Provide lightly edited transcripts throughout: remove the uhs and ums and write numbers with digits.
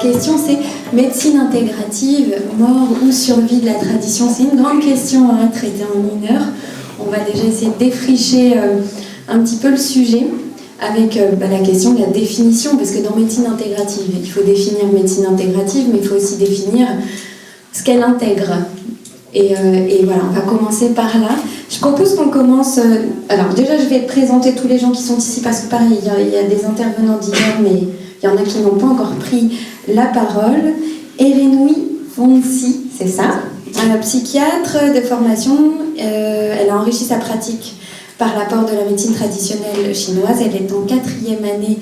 question, c'est médecine intégrative, mort ou survie de la tradition. C'est une grande question à traiter en mineur. On va déjà essayer de défricher un petit peu le sujet avec la question de la définition, parce que dans médecine intégrative, il faut définir médecine intégrative, mais il faut aussi définir ce qu'elle intègre. Et voilà, on va commencer par là. Je propose qu'on commence... alors déjà, je vais présenter tous les gens qui sont ici, parce que pareil, il y a des intervenants d'hier, mais il y en a qui n'ont pas encore pris la parole. Erenui Fonsi, c'est ça, psychiatre de formation. Elle a enrichi sa pratique par l'apport de la médecine traditionnelle chinoise. Elle est en 4e année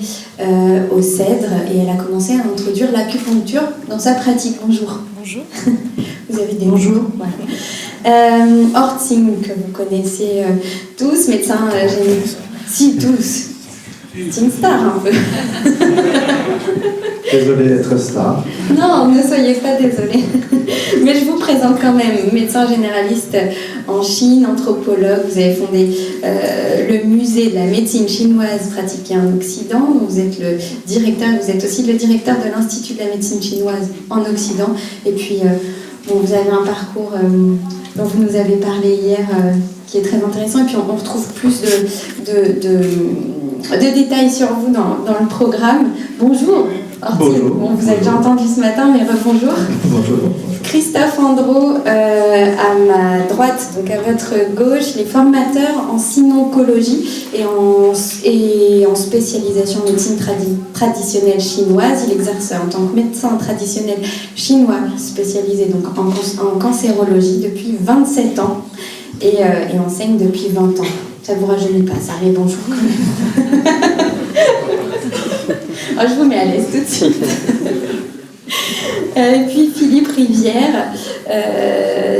au CEDRE et elle a commencé à introduire l'acupuncture dans sa pratique. Bonjour. Bonjour. Vous avez des bonjour. Voilà. Hortzing, que vous connaissez tous, médecin généraliste. Si, tous. C'est une star un peu. Désolé d'être star. Non, ne soyez pas désolé. Mais je vous présente quand même, médecin généraliste en Chine, anthropologue. Vous avez fondé le musée de la médecine chinoise pratiquée en Occident. Vous êtes le directeur, vous êtes aussi le directeur de l'Institut de la médecine chinoise en Occident. Et puis, vous avez un parcours dont vous nous avez parlé hier qui est très intéressant. Et puis, on retrouve plus de détails sur vous dans le programme. Bonjour. Bonjour. Bon, vous avez déjà entendu ce matin, mais rebonjour. Bonjour. Christophe Andro, à ma droite, donc à votre gauche, il est formateur en synoncologie et en spécialisation en médecine traditionnelle chinoise. Il exerce en tant que médecin traditionnel chinois spécialisé donc en cancérologie depuis 27 ans et enseigne depuis 20 ans. Ça ne vous rajeunit pas, ça arrive, bonjour. Oh, je vous mets à l'aise tout de suite. Et puis Philippe Rivière,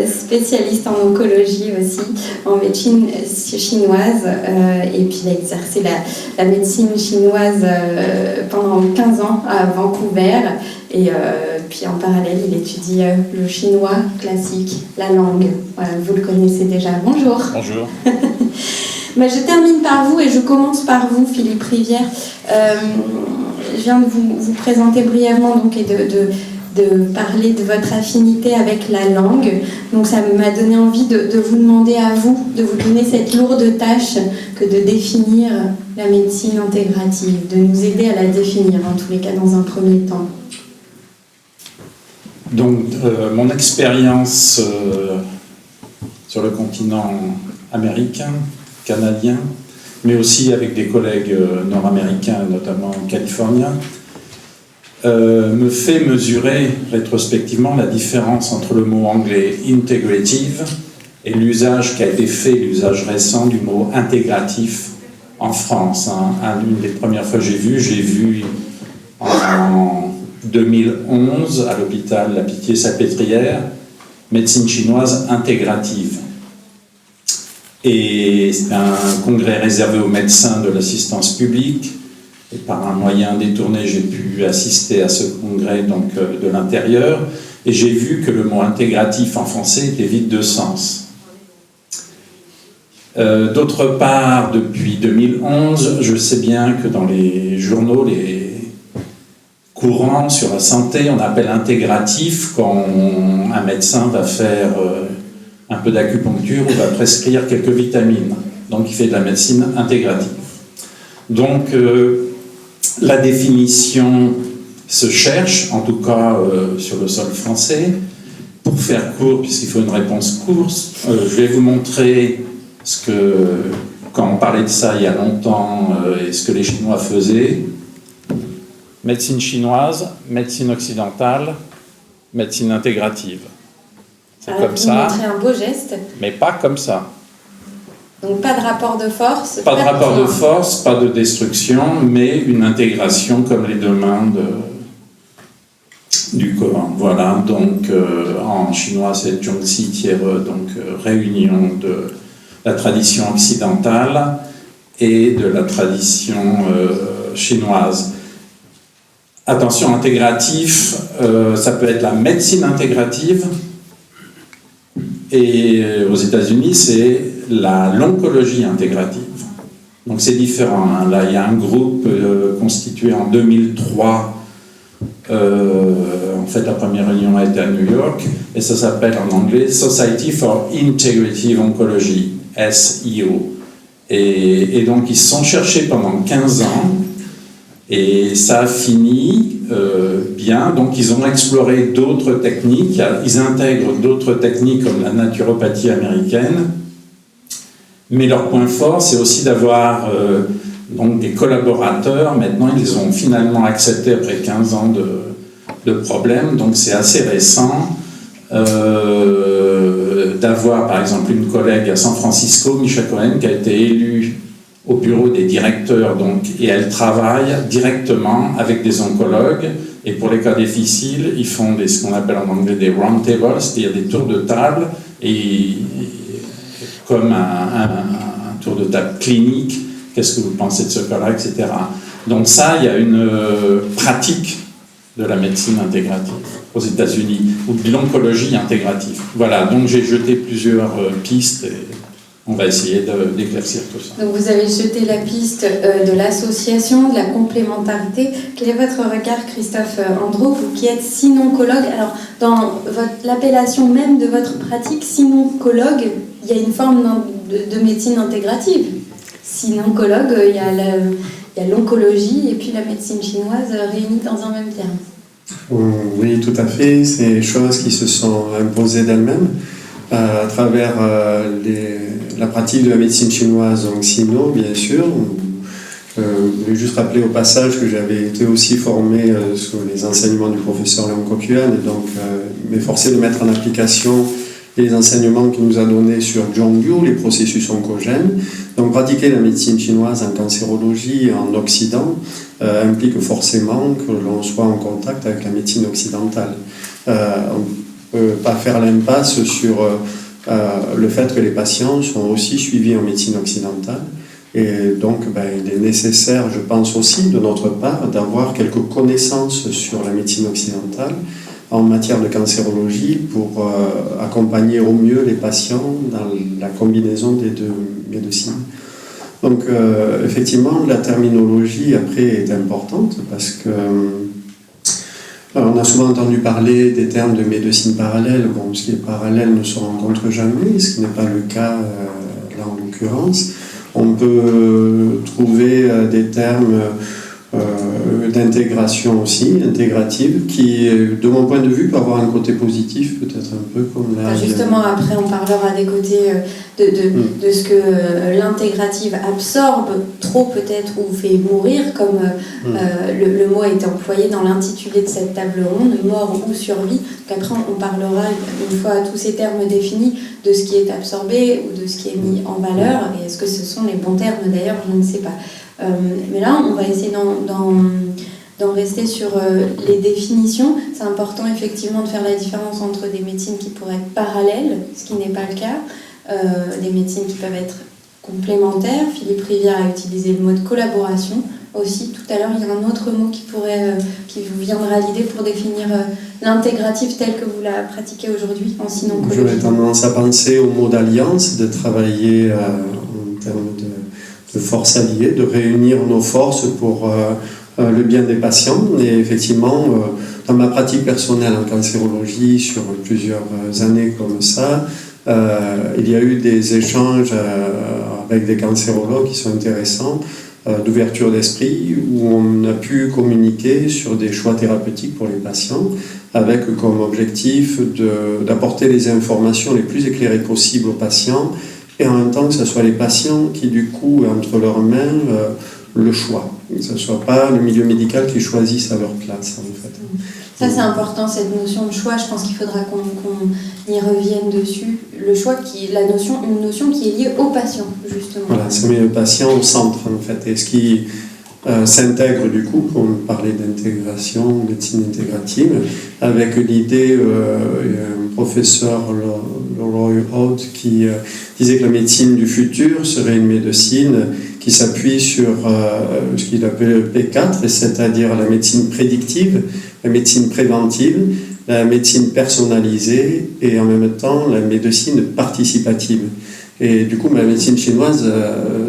spécialiste en oncologie aussi, en médecine chinoise, et puis il a exercé la médecine chinoise pendant 15 ans à Vancouver, et puis en parallèle il étudie le chinois classique, la langue. Voilà, vous le connaissez déjà. Bonjour. Bonjour. Je termine par vous et je commence par vous, Philippe Rivière. Je viens de vous présenter brièvement donc, et de parler de votre affinité avec la langue. Donc ça m'a donné envie de vous demander à vous, de vous donner cette lourde tâche que de définir la médecine intégrative, de nous aider à la définir, en tous les cas dans un premier temps. Donc, mon expérience sur le continent américain, canadien, mais aussi avec des collègues nord-américains, notamment californiens, me fait mesurer rétrospectivement la différence entre le mot anglais « integrative » et l'usage qui a été fait, l'usage récent du mot « intégratif » en France. Une des premières fois que j'ai vu en 2011 à l'hôpital La Pitié-Salpêtrière, médecine chinoise intégrative. Et c'est un congrès réservé aux médecins de l'assistance publique. Et par un moyen détourné, j'ai pu assister à ce congrès donc, de l'intérieur. Et j'ai vu que le mot intégratif en français était vide de sens. D'autre part, depuis 2011, je sais bien que dans les journaux, les courants sur la santé, on appelle intégratif quand un médecin va faire un peu d'acupuncture ou va prescrire quelques vitamines. Donc il fait de la médecine intégrative. Donc la définition se cherche, en tout cas sur le sol français. Pour faire court, puisqu'il faut une réponse courte, je vais vous montrer ce que, quand on parlait de ça il y a longtemps, et ce que les Chinois faisaient. Médecine chinoise, médecine occidentale, médecine intégrative. C'est comme ça. Vous montrez un beau geste. Mais pas comme ça. Donc pas de rapport de force. Pas de rapport de force, pas de destruction, mais une intégration comme les deux mains du corps. Voilà, donc en chinois c'est Zhongxi Tiere, donc réunion de la tradition occidentale et de la tradition chinoise. Attention, intégratif, ça peut être la médecine intégrative, et aux États-Unis c'est l'oncologie intégrative. Donc c'est différent. Hein. Là, il y a un groupe constitué en 2003 En fait, la première réunion a été à New York et ça s'appelle en anglais Society for Integrative Oncology, SIO. Et donc, ils se sont cherchés pendant 15 ans et ça a fini bien. Donc, ils ont exploré d'autres techniques. Ils intègrent d'autres techniques comme la naturopathie américaine. Mais leur point fort, c'est aussi d'avoir donc des collaborateurs. Maintenant, ils les ont finalement acceptés après 15 ans de problèmes. Donc, c'est assez récent. D'avoir par exemple une collègue à San Francisco, Misha Cohen, qui a été élue au bureau des directeurs, donc, et elle travaille directement avec des oncologues, et pour les cas difficiles, ils font ce qu'on appelle en anglais des round tables, c'est-à-dire des tours de table, et comme un tour de table clinique, qu'est-ce que vous pensez de ce cas-là, etc. Donc ça, il y a une pratique de la médecine intégrative aux États-Unis, ou de l'oncologie intégrative. Voilà, donc j'ai jeté plusieurs pistes et on va essayer d'éclaircir tout ça. Donc vous avez jeté la piste de l'association, de la complémentarité. Quel est votre regard, Christophe Andreau, vous qui êtes synoncologue? Alors, dans l'appellation même de votre pratique, synoncologue, il y a une forme de médecine intégrative. Synoncologue, il y a l'oncologie et puis la médecine chinoise réunies dans un même terme. Oui, tout à fait. C'est des choses qui se sont imposées d'elles-mêmes à travers la pratique de la médecine chinoise, donc sino, bien sûr. Je voulais juste rappeler au passage que j'avais été aussi formé sous les enseignements du professeur Léon Coquelin, et donc m'efforcer de mettre en application les enseignements qu'il nous a donnés sur Zhongyu, les processus oncogènes. Donc pratiquer la médecine chinoise en cancérologie en Occident implique forcément que l'on soit en contact avec la médecine occidentale. On ne peut pas faire l'impasse sur le fait que les patients sont aussi suivis en médecine occidentale. Et donc il est nécessaire, je pense aussi, de notre part, d'avoir quelques connaissances sur la médecine occidentale en matière de cancérologie pour accompagner au mieux les patients dans la combinaison des deux médecines. Donc effectivement, la terminologie après est importante parce que on a souvent entendu parler des termes de médecine parallèle. Bon, ce qui est parallèle ne se rencontre jamais, ce qui n'est pas le cas là en l'occurrence. On peut trouver des termes d'intégration aussi, intégrative, qui, de mon point de vue, peut avoir un côté positif, peut-être un peu comme là. Justement, après, on parlera des côtés de ce que l'intégrative absorbe trop peut-être ou fait mourir, comme le mot est employé dans l'intitulé de cette table ronde, mort ou survie. Donc après, on parlera, une fois tous ces termes définis, de ce qui est absorbé ou de ce qui est mis en valeur. Et est-ce que ce sont les bons termes d'ailleurs? Je ne sais pas. Mais là, on va essayer d'en rester sur les définitions. C'est important effectivement de faire la différence entre des médecines qui pourraient être parallèles, ce qui n'est pas le cas, des médecines qui peuvent être complémentaires. Philippe Rivière a utilisé le mot de collaboration aussi. Tout à l'heure, il y a un autre mot qui vous viendra à l'idée pour définir l'intégratif tel que vous la pratiquez aujourd'hui en synoncologie. J'aurais tendance à penser au mot d'alliance, de travailler en termes de forces alliées, de réunir nos forces pour le bien des patients. Et effectivement, dans ma pratique personnelle en cancérologie, sur plusieurs années comme ça, il y a eu des échanges avec des cancérologues qui sont intéressants, d'ouverture d'esprit, où on a pu communiquer sur des choix thérapeutiques pour les patients, avec comme objectif d'apporter les informations les plus éclairées possibles aux patients, et en même temps que ce soit les patients qui, du coup, aient entre leurs mains le choix. Que ce ne soit pas le milieu médical qui choisisse à leur place, en fait. Ça, c'est important, cette notion de choix. Je pense qu'il faudra qu'on y revienne dessus. Le choix, une notion qui est liée au patient, justement. Voilà, ça met le patient au centre, en fait. Et ce qui s'intègre, du coup, pour parler d'intégration, médecine intégrative, avec l'idée, un professeur, Roy Holt, qui disait que la médecine du futur serait une médecine qui s'appuie sur ce qu'il appelle le P4, c'est-à-dire la médecine prédictive, la médecine préventive, la médecine personnalisée et en même temps la médecine participative. Et du coup, la médecine chinoise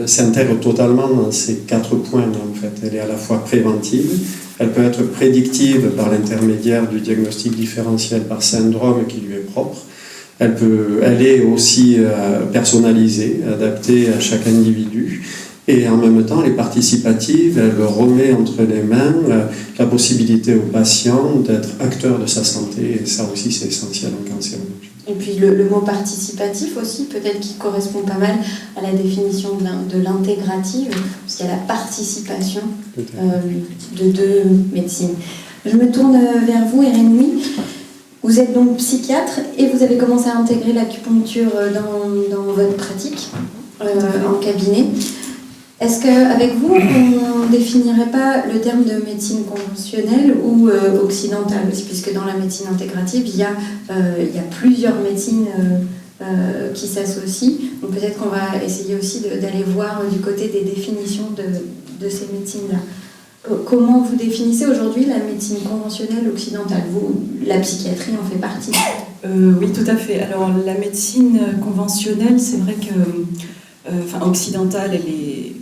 s'intègre totalement dans ces 4 points, en fait. Elle est à la fois préventive, elle peut être prédictive par l'intermédiaire du diagnostic différentiel par syndrome qui lui est propre. Elle est aussi personnalisée, adaptée à chaque individu. Et en même temps, elle est participative, elle remet entre les mains la possibilité au patient d'être acteur de sa santé. Et ça aussi, c'est essentiel en cancérologie. Et puis le mot participatif aussi, peut-être qui correspond pas mal à la définition de l'intégrative, parce qu'il y a la participation de 2 médecines. Je me tourne vers vous, Erénoui. Vous êtes donc psychiatre et vous avez commencé à intégrer l'acupuncture dans votre pratique en cabinet. Est-ce qu'avec vous, on ne définirait pas le terme de médecine conventionnelle ou occidentale aussi, puisque dans la médecine intégrative, il y a plusieurs médecines qui s'associent. Donc peut-être qu'on va essayer aussi d'aller voir du côté des définitions de ces médecines-là. Comment vous définissez aujourd'hui la médecine conventionnelle occidentale? Vous, la psychiatrie en fait partie. Oui, tout à fait. Alors la médecine conventionnelle, c'est vrai que occidentale, elle est...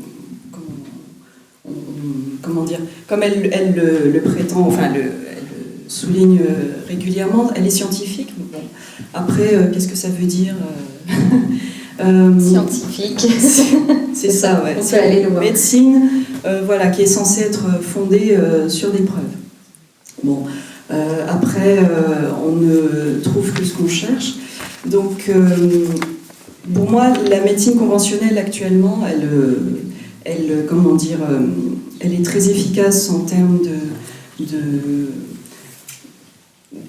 Comment dire, comme elle le prétend, enfin elle souligne régulièrement, elle est scientifique. Bon. Après, qu'est-ce que ça veut dire Scientifique. C'est ça, ouais. On peut aller le voir. Médecine, qui est censée être fondée sur des preuves. Bon, après, on ne trouve que ce qu'on cherche. Donc, pour moi, la médecine conventionnelle actuellement, elle est très efficace en termes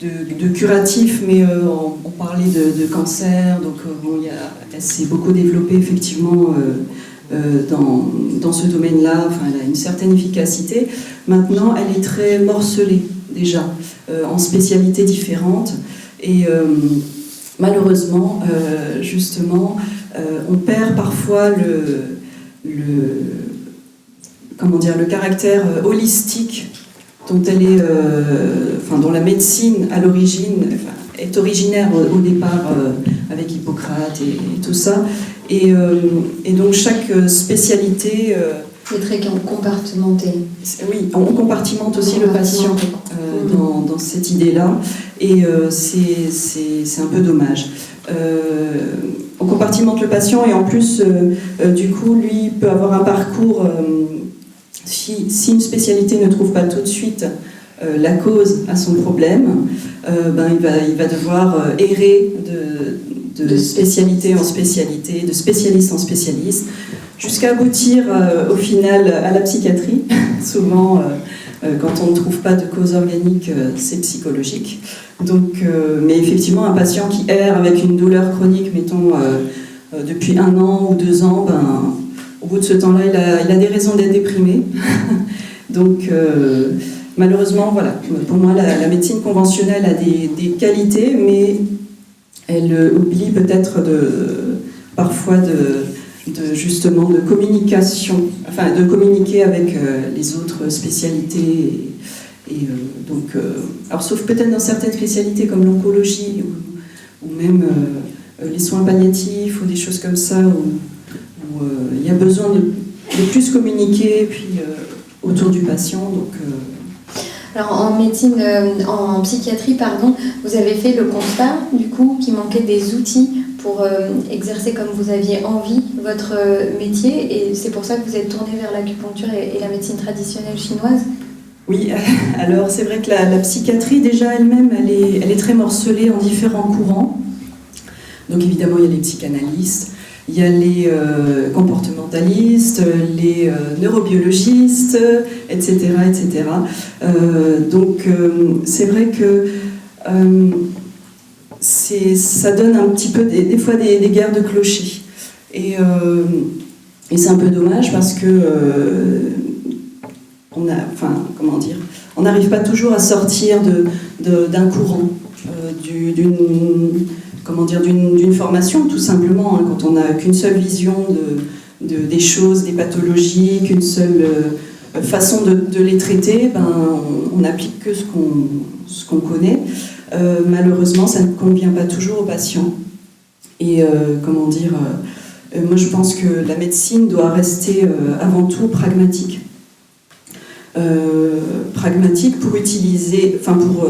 de curatif, mais on parlait de cancer, donc elle s'est beaucoup développée effectivement dans ce domaine-là, enfin, elle a une certaine efficacité. Maintenant, elle est très morcelée déjà, en spécialités différentes, et malheureusement, justement, on perd parfois le caractère holistique dont elle est, dont la médecine à l'origine est originaire au départ avec Hippocrate et tout ça, et donc chaque spécialité est très compartimentée. Oui, on compartimente aussi le patient dans cette idée-là, et c'est un peu dommage. On compartimente le patient, et en plus, du coup, lui peut avoir un parcours, si une spécialité ne trouve pas tout de suite la cause à son problème, il va devoir errer de spécialité en spécialité, de spécialiste en spécialiste, jusqu'à aboutir au final à la psychiatrie. Souvent, quand on ne trouve pas de cause organique, c'est psychologique. Donc, mais effectivement, un patient qui erre avec une douleur chronique, mettons, depuis 1 an ou 2 ans, au bout de ce temps-là, il a des raisons d'être déprimé. Donc, malheureusement, voilà, pour moi, la médecine conventionnelle a des qualités, mais elle oublie peut-être parfois justement de communication, enfin de communiquer avec les autres spécialités. Donc, alors sauf peut-être dans certaines spécialités comme l'oncologie ou même les soins palliatifs ou des choses comme ça où il y a besoin de plus communiquer puis autour du patient. Donc, alors en psychiatrie, vous avez fait le constat du coup qu'il manquait des outils pour exercer comme vous aviez envie votre métier, et c'est pour ça que vous êtes tourné vers l'acupuncture et la médecine traditionnelle chinoise. Oui, alors c'est vrai que la psychiatrie déjà elle-même, elle est très morcelée en différents courants. Donc évidemment il y a les psychanalystes, il y a les comportementalistes, les neurobiologistes, etc. etc. Donc c'est vrai que ça donne un petit peu des fois des guerres de clochers. Et c'est un peu dommage parce que on n'arrive pas toujours à sortir d'un courant, d'une formation, tout simplement, hein, quand on n'a qu'une seule vision des choses, des pathologies, qu'une seule façon de les traiter, on n'applique que ce qu'on connaît. Malheureusement, ça ne convient pas toujours aux patients. Et Moi, je pense que la médecine doit rester avant tout pragmatique. Pragmatique pour pour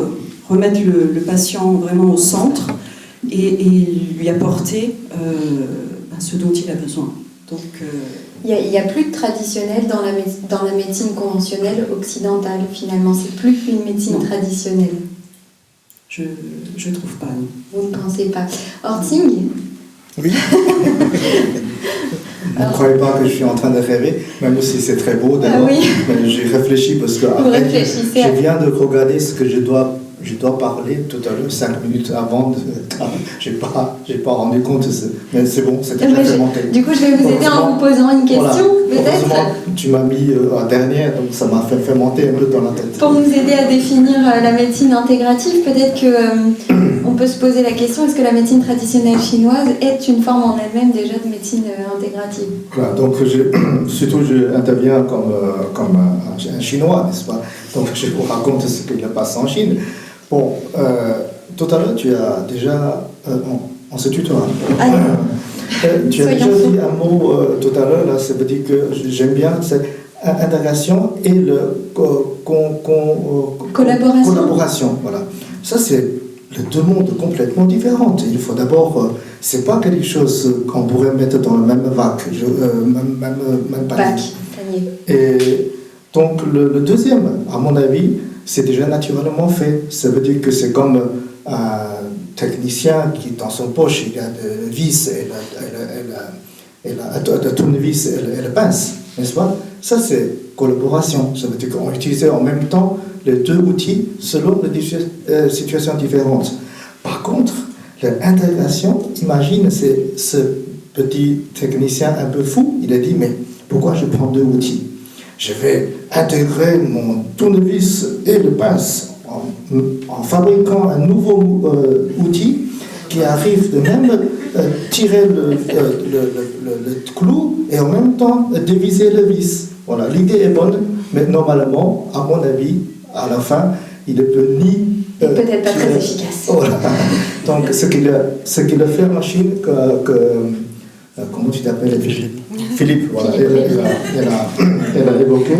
remettre le patient vraiment au centre et lui apporter ce dont il a besoin. Donc, il n'y a plus de traditionnel dans la médecine conventionnelle occidentale, finalement. C'est plus qu'une médecine traditionnelle. Je ne trouve pas, non. Vous ne pensez pas. Orting? Oui. Ne croyez pas que je suis en train de rêver, même si c'est très beau d'abord. Ah oui. Mais j'ai réfléchi parce que je viens de regarder ce que je dois parler tout à l'heure, 5 minutes avant. J'ai pas rendu compte, mais c'est bon, c'était très monté. Du coup, je vais vous aider en vous posant une question, peut-être. Tu m'as mis en dernière, donc ça m'a fait monter un peu dans la tête. Pour nous aider à définir la médecine intégrative, peut-être qu'on peut se poser la question, est-ce que la médecine traditionnelle chinoise est une forme en elle-même déjà de médecine intégrative? Voilà, donc surtout je interviens comme un Chinois, n'est-ce pas? Donc je vous raconte ce qu'il passe en Chine. Bon, tout à l'heure tu as déjà... on se tutoie. Tu as déjà dit un mot tout à l'heure, là, ça veut dire que j'aime bien, c'est intégration et collaboration. Voilà. Ça, c'est les deux mondes complètement différents. Il faut d'abord, c'est pas quelque chose qu'on pourrait mettre dans le même même panier. Et donc le deuxième, à mon avis, c'est déjà naturellement fait. Ça veut dire que c'est comme un technicien qui, dans son poche, il a de vis et la tournevis et la pince, n'est-ce pas? Ça, c'est collaboration. Ça veut dire qu'on utilise en même temps les deux outils selon les situations différentes. Par contre, l'intégration, imagine, c'est ce petit technicien un peu fou, il a dit, mais pourquoi je prends deux outils? Je vais intégrer mon tournevis et le pince en fabriquant un nouveau outil qui arrive de même tirer le clou et en même temps déviser le vis. Voilà, l'idée est bonne, mais normalement, à mon avis, à la fin, il ne peut ni... peut-être pas très efficace. Voilà. Donc, ce qu'il a fait en Chine, comment tu t'appelles, Philippe, voilà, elle a évoqué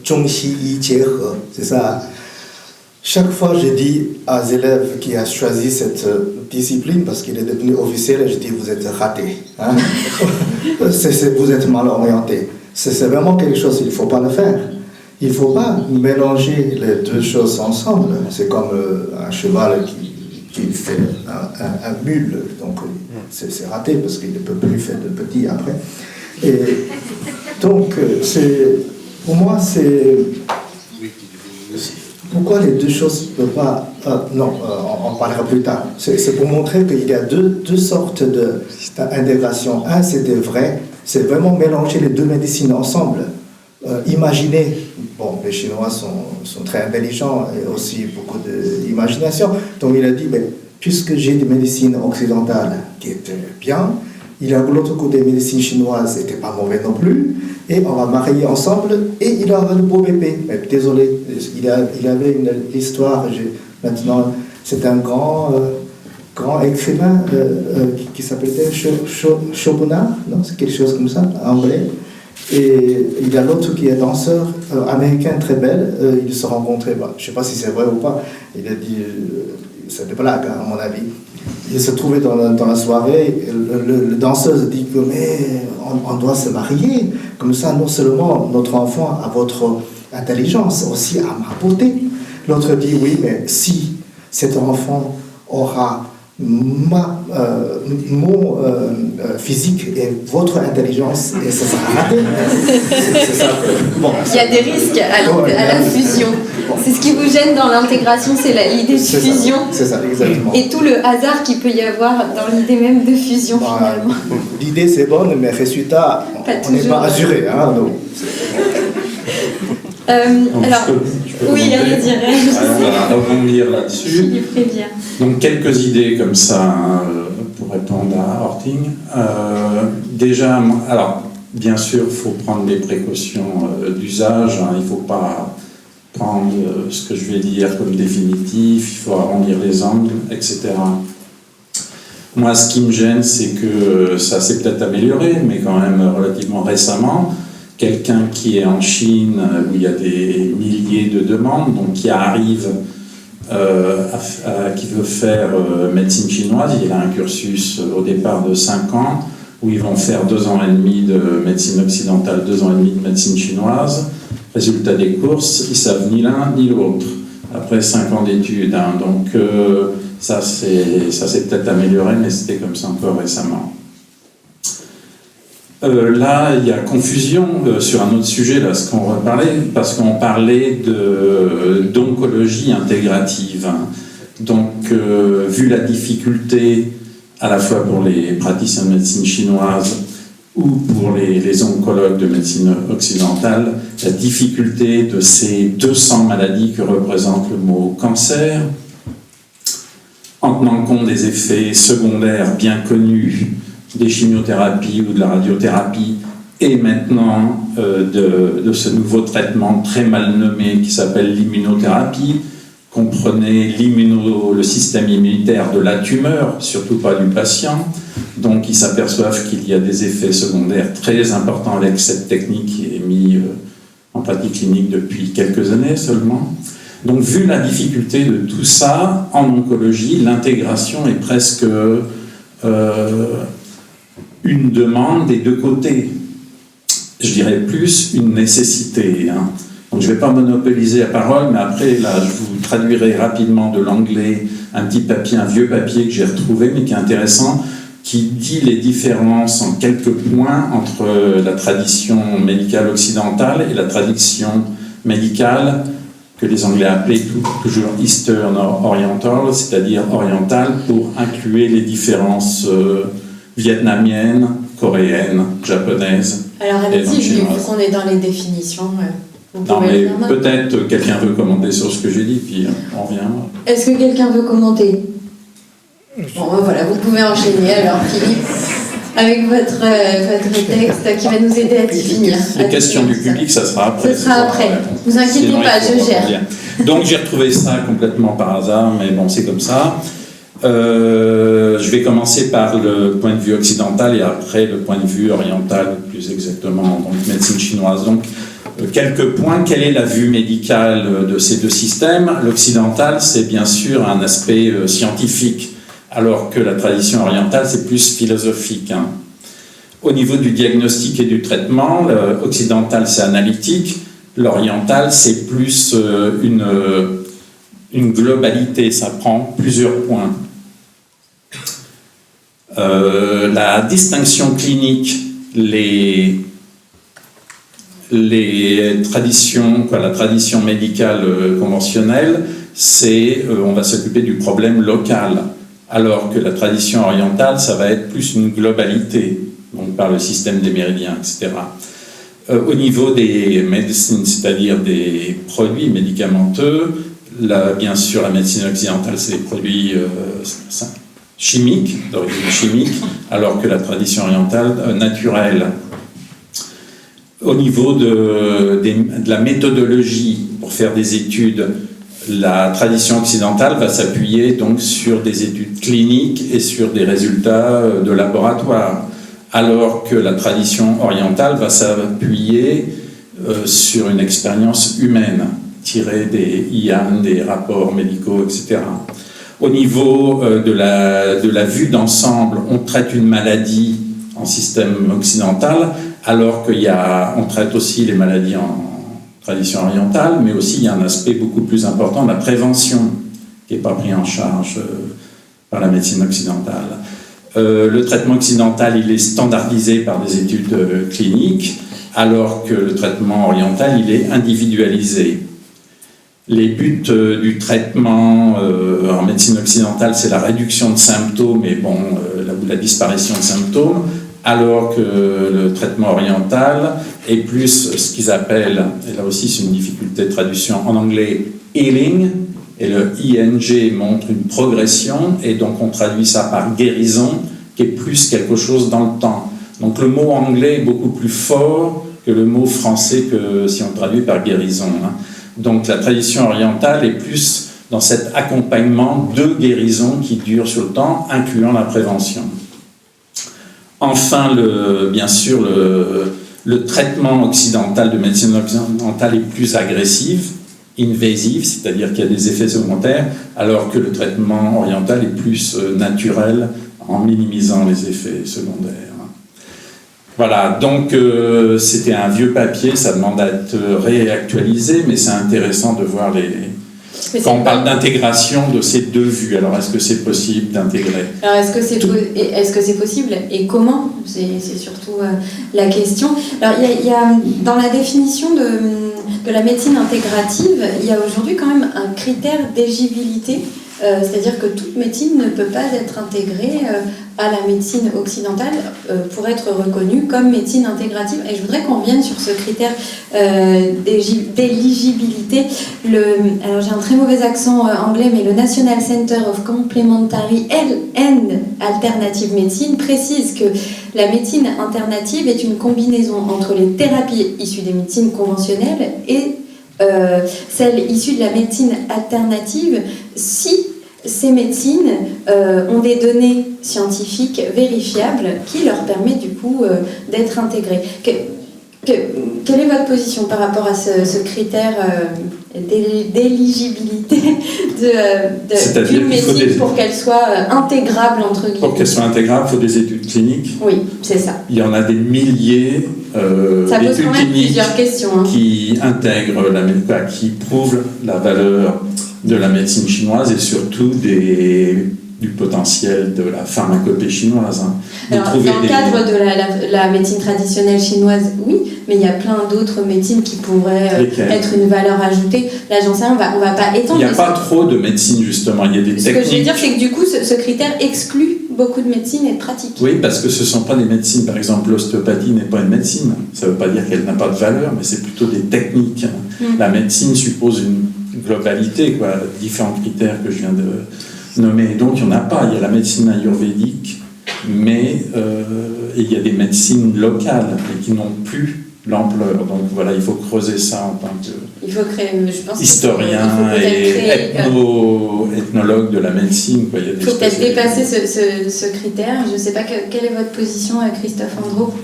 Zhongxi Jiehe, c'est ça. Chaque fois, je dis aux élèves qui ont choisi cette discipline, parce qu'il est devenu officiel, je dis vous êtes ratés. Hein? Vous êtes mal orientés. C'est vraiment quelque chose, il ne faut pas le faire. Il ne faut pas mélanger les deux choses ensemble. C'est comme un cheval qui fait un mule, donc c'est raté parce qu'il ne peut plus faire de petit après. Et donc, pour moi, c'est... Pourquoi les deux choses ne peuvent pas... on parlera plus tard. C'est pour montrer qu'il y a deux sortes d'intégration. Un, c'était vrai, c'est vraiment mélanger les deux médecines ensemble. Imaginez, bon, les Chinois sont très intelligents et aussi beaucoup d'imagination. Donc il a dit, mais, puisque j'ai des médecines occidentales qui étaient bien, il a de l'autre côté, les médecines chinoises n'étaient pas mauvais non plus, et on va marier ensemble, et il aura le beau bébé. Mais désolé, il avait une histoire, maintenant, c'est un grand écrivain qui s'appelait Schopenhauer, non, c'est quelque chose comme ça, en anglais. Et il y a l'autre qui est danseur américain très belle, ils se rencontraient, je ne sais pas si c'est vrai ou pas, il a dit, c'est des blagues hein, à mon avis. Il se trouvait dans la soirée, le danseur dit que mais on doit se marier, comme ça non seulement notre enfant a votre intelligence, aussi à ma beauté. L'autre dit oui, mais si cet enfant aura mon physique et votre intelligence, et ça sera raté. C'est ça. Bon, il y a des risques à la fusion. C'est ce qui vous gêne dans l'intégration, c'est l'idée de fusion. C'est ça, exactement. Et tout le hasard qu'il peut y avoir dans l'idée même de fusion, finalement. L'idée c'est bonne, mais le résultat, on n'est pas assuré. Hein, donc. Alors, oui, on dirait. On va rebondir là-dessus. Donc, quelques idées comme ça pour répondre à Orting. Déjà, alors, bien sûr, il faut prendre des précautions d'usage. Hein, il ne faut pas prendre ce que je vais dire comme définitif. Il faut arrondir les angles, etc. Moi, ce qui me gêne, c'est que ça s'est peut-être amélioré, mais quand même relativement récemment. Quelqu'un qui est en Chine, où il y a des milliers de demandes, donc qui arrive, qui veut faire médecine chinoise, il a un cursus au départ de 5 ans, où ils vont faire 2 ans et demi de médecine occidentale, 2 ans et demi de médecine chinoise. Résultat des courses, ils savent ni l'un ni l'autre, après 5 ans d'études. Hein. Donc ça s'est peut-être amélioré, mais c'était comme ça encore récemment. Là, il y a confusion sur un autre sujet, là, ce qu'on va parler, parce qu'on parlait d'oncologie intégrative. Hein. Donc, vu la difficulté, à la fois pour les praticiens de médecine chinoise ou pour les oncologues de médecine occidentale, la difficulté de ces 200 maladies que représente le mot cancer, en tenant compte des effets secondaires bien connus des chimiothérapies ou de la radiothérapie, et maintenant de ce nouveau traitement très mal nommé qui s'appelle l'immunothérapie. Comprenez le système immunitaire de la tumeur, surtout pas du patient. Donc ils s'aperçoivent qu'il y a des effets secondaires très importants avec cette technique qui est mise en pratique clinique depuis quelques années seulement. Donc vu la difficulté de tout ça, en oncologie, l'intégration est presque une demande des deux côtés. Je dirais plus une nécessité. Hein. Donc je ne vais pas monopoliser la parole, mais après, là, je vous traduirai rapidement de l'anglais un petit papier, un vieux papier que j'ai retrouvé, mais qui est intéressant, qui dit les différences en quelques points entre la tradition médicale occidentale et la tradition médicale que les Anglais appelaient toujours Eastern Oriental, c'est-à-dire orientale, pour inclure les différences vietnamiennes, coréennes, japonaises. Alors allez-y, vu qu'on est dans les définitions. Non, mais peut-être quelqu'un veut commenter sur ce que j'ai dit, puis on revient. Est-ce que quelqu'un veut commenter? Bon, voilà, vous pouvez enchaîner alors, Philippe, avec votre texte qui va nous aider à définir. Les questions du public, ça sera après. Ce sera après. Ne vous inquiétez pas, je gère. Donc j'ai retrouvé ça complètement par hasard, mais bon, c'est comme ça. Je vais commencer par le point de vue occidental et après le point de vue oriental, plus exactement, donc médecine chinoise. Donc, quelques points. Quelle est la vue médicale de ces deux systèmes? L'occidental, c'est bien sûr un aspect scientifique, alors que la tradition orientale, c'est plus philosophique. Hein. Au niveau du diagnostic et du traitement, l'occidental, c'est analytique. L'oriental, c'est plus une globalité, ça prend plusieurs points. La distinction clinique, les traditions, la tradition médicale conventionnelle, c'est on va s'occuper du problème local, alors que la tradition orientale, ça va être plus une globalité, donc par le système des méridiens, etc. Au niveau des médecines, c'est-à-dire des produits médicamenteux, là, bien sûr, la médecine occidentale, c'est des produits chimiques, d'origine chimique, alors que la tradition orientale, naturelle. Au niveau de la méthodologie pour faire des études, la tradition occidentale va s'appuyer donc sur des études cliniques et sur des résultats de laboratoire, alors que la tradition orientale va s'appuyer sur une expérience humaine, tirée des IAN, des rapports médicaux, etc. Au niveau de la vue d'ensemble, on traite une maladie en système occidental, alors qu'on traite aussi les maladies en tradition orientale, mais aussi il y a un aspect beaucoup plus important, la prévention, qui n'est pas pris en charge par la médecine occidentale. Le traitement occidental, il est standardisé par des études cliniques, alors que le traitement oriental, il est individualisé. Les buts du traitement en médecine occidentale, c'est la réduction de symptômes et la disparition de symptômes, alors que le traitement oriental est plus ce qu'ils appellent, et là aussi c'est une difficulté de traduction en anglais, healing, et le ING montre une progression, et donc on traduit ça par guérison, qui est plus quelque chose dans le temps. Donc le mot anglais est beaucoup plus fort que le mot français que si on traduit par guérison. Hein. Donc la tradition orientale est plus dans cet accompagnement de guérison qui dure sur le temps, incluant la prévention. Enfin, bien sûr, le traitement occidental de médecine occidentale est plus agressif, invasif, c'est-à-dire qu'il y a des effets secondaires, alors que le traitement oriental est plus naturel en minimisant les effets secondaires. Voilà, donc c'était un vieux papier, ça demande à être réactualisé, mais c'est intéressant de voir quand on parle d'intégration de ces deux vues. Alors, est-ce que c'est possible d'intégrer? Alors, est-ce que c'est possible et comment? C'est surtout la question. Alors, il y a dans la définition de la médecine intégrative, il y a aujourd'hui quand même un critère d'éligibilité, c'est-à-dire que toute médecine ne peut pas être intégrée à la médecine occidentale pour être reconnue comme médecine intégrative. Et je voudrais qu'on revienne sur ce critère d'éligibilité. Alors j'ai un très mauvais accent anglais, mais le National Center of Complementary and Alternative Medicine précise que la médecine alternative est une combinaison entre les thérapies issues des médecines conventionnelles et celles issues de la médecine alternative si ces médecines ont des données scientifiques vérifiables qui leur permettent du coup d'être intégrées. Quelle est votre position par rapport à ce critère d'éligibilité d'une médecine pour qu'elle soit intégrable entre guillemets? Pour qu'elle soit intégrable, il faut des études cliniques. Oui, c'est ça. Il y en a des milliers d'études cliniques qui intègrent qui prouvent la valeur de la médecine chinoise et surtout du potentiel de la pharmacopée chinoise. Alors, dans le cadre de la médecine traditionnelle chinoise, oui, mais il y a plein d'autres médecines qui pourraient être une valeur ajoutée. Là, j'en sais rien, on va pas étendre. Il n'y a pas trop de médecine, justement. Il y a des techniques. Ce que je veux dire, c'est que du coup, ce critère exclut beaucoup de médecines et de pratiques. Oui, parce que ce ne sont pas des médecines. Par exemple, l'ostéopathie n'est pas une médecine. Ça ne veut pas dire qu'elle n'a pas de valeur, mais c'est plutôt des techniques. La médecine suppose une globalité, différents critères que je viens de nommer. Donc, il n'y en a pas. Il y a la médecine ayurvédique, mais il y a des médecines locales, mais qui n'ont plus l'ampleur. Donc voilà, il faut creuser ça en tant qu'historien et ethnologue de la médecine. Il faut peut-être dépasser ce critère. Je ne sais pas quelle est votre position, Christophe Andreau.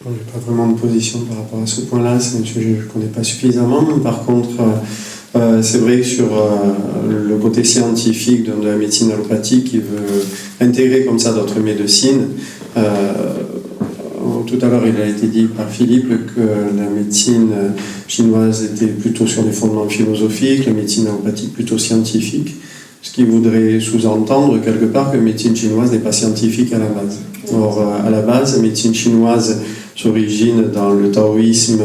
Je n'ai pas vraiment de position par rapport à ce point-là, c'est un sujet que je ne connais pas suffisamment. Par contre, c'est vrai que sur le côté scientifique de la médecine allopathique, qui veut intégrer comme ça d'autres médecines, tout à l'heure il a été dit par Philippe que la médecine chinoise était plutôt sur des fondements philosophiques, la médecine allopathique plutôt scientifique, ce qui voudrait sous-entendre quelque part que la médecine chinoise n'est pas scientifique à la base. Or, à la base, la médecine chinoise s'origine dans le taoïsme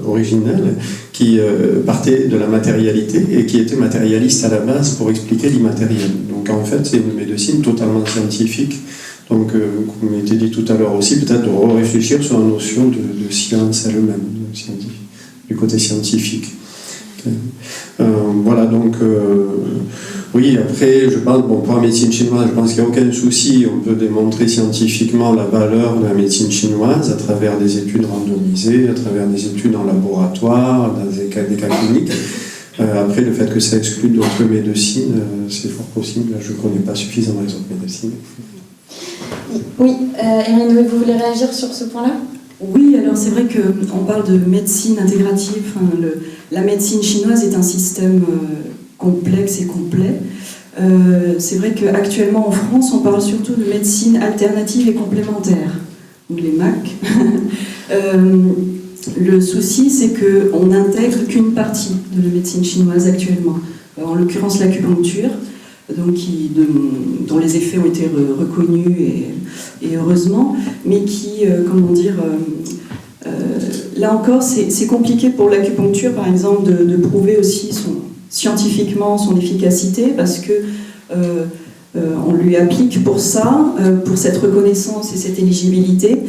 originel qui partait de la matérialité et qui était matérialiste à la base pour expliquer l'immatériel. Donc en fait, c'est une médecine totalement scientifique. Donc, comme il était dit tout à l'heure aussi, peut-être de réfléchir sur la notion de science elle-même, du côté scientifique. Voilà, donc oui, après, je pense, pour la médecine chinoise, je pense qu'il n'y a aucun souci, on peut démontrer scientifiquement la valeur de la médecine chinoise à travers des études randomisées, à travers des études en laboratoire, dans des cas cliniques. Après, le fait que ça exclut d'autres médecines, c'est fort possible, je ne connais pas suffisamment les autres médecines. Oui, Erin, vous voulez réagir sur ce point-là ? Oui, alors c'est vrai qu'on parle de médecine intégrative. La médecine chinoise est un système complexe et complet. C'est vrai qu'actuellement en France, on parle surtout de médecine alternative et complémentaire, donc les MAC. Le souci, c'est qu'on n'intègre qu'une partie de la médecine chinoise actuellement, en l'occurrence l'acupuncture, donc dont les effets ont été reconnus et heureusement, mais qui, là encore, c'est compliqué pour l'acupuncture, par exemple, de prouver aussi scientifiquement son efficacité, parce que on lui applique pour ça, pour cette reconnaissance et cette éligibilité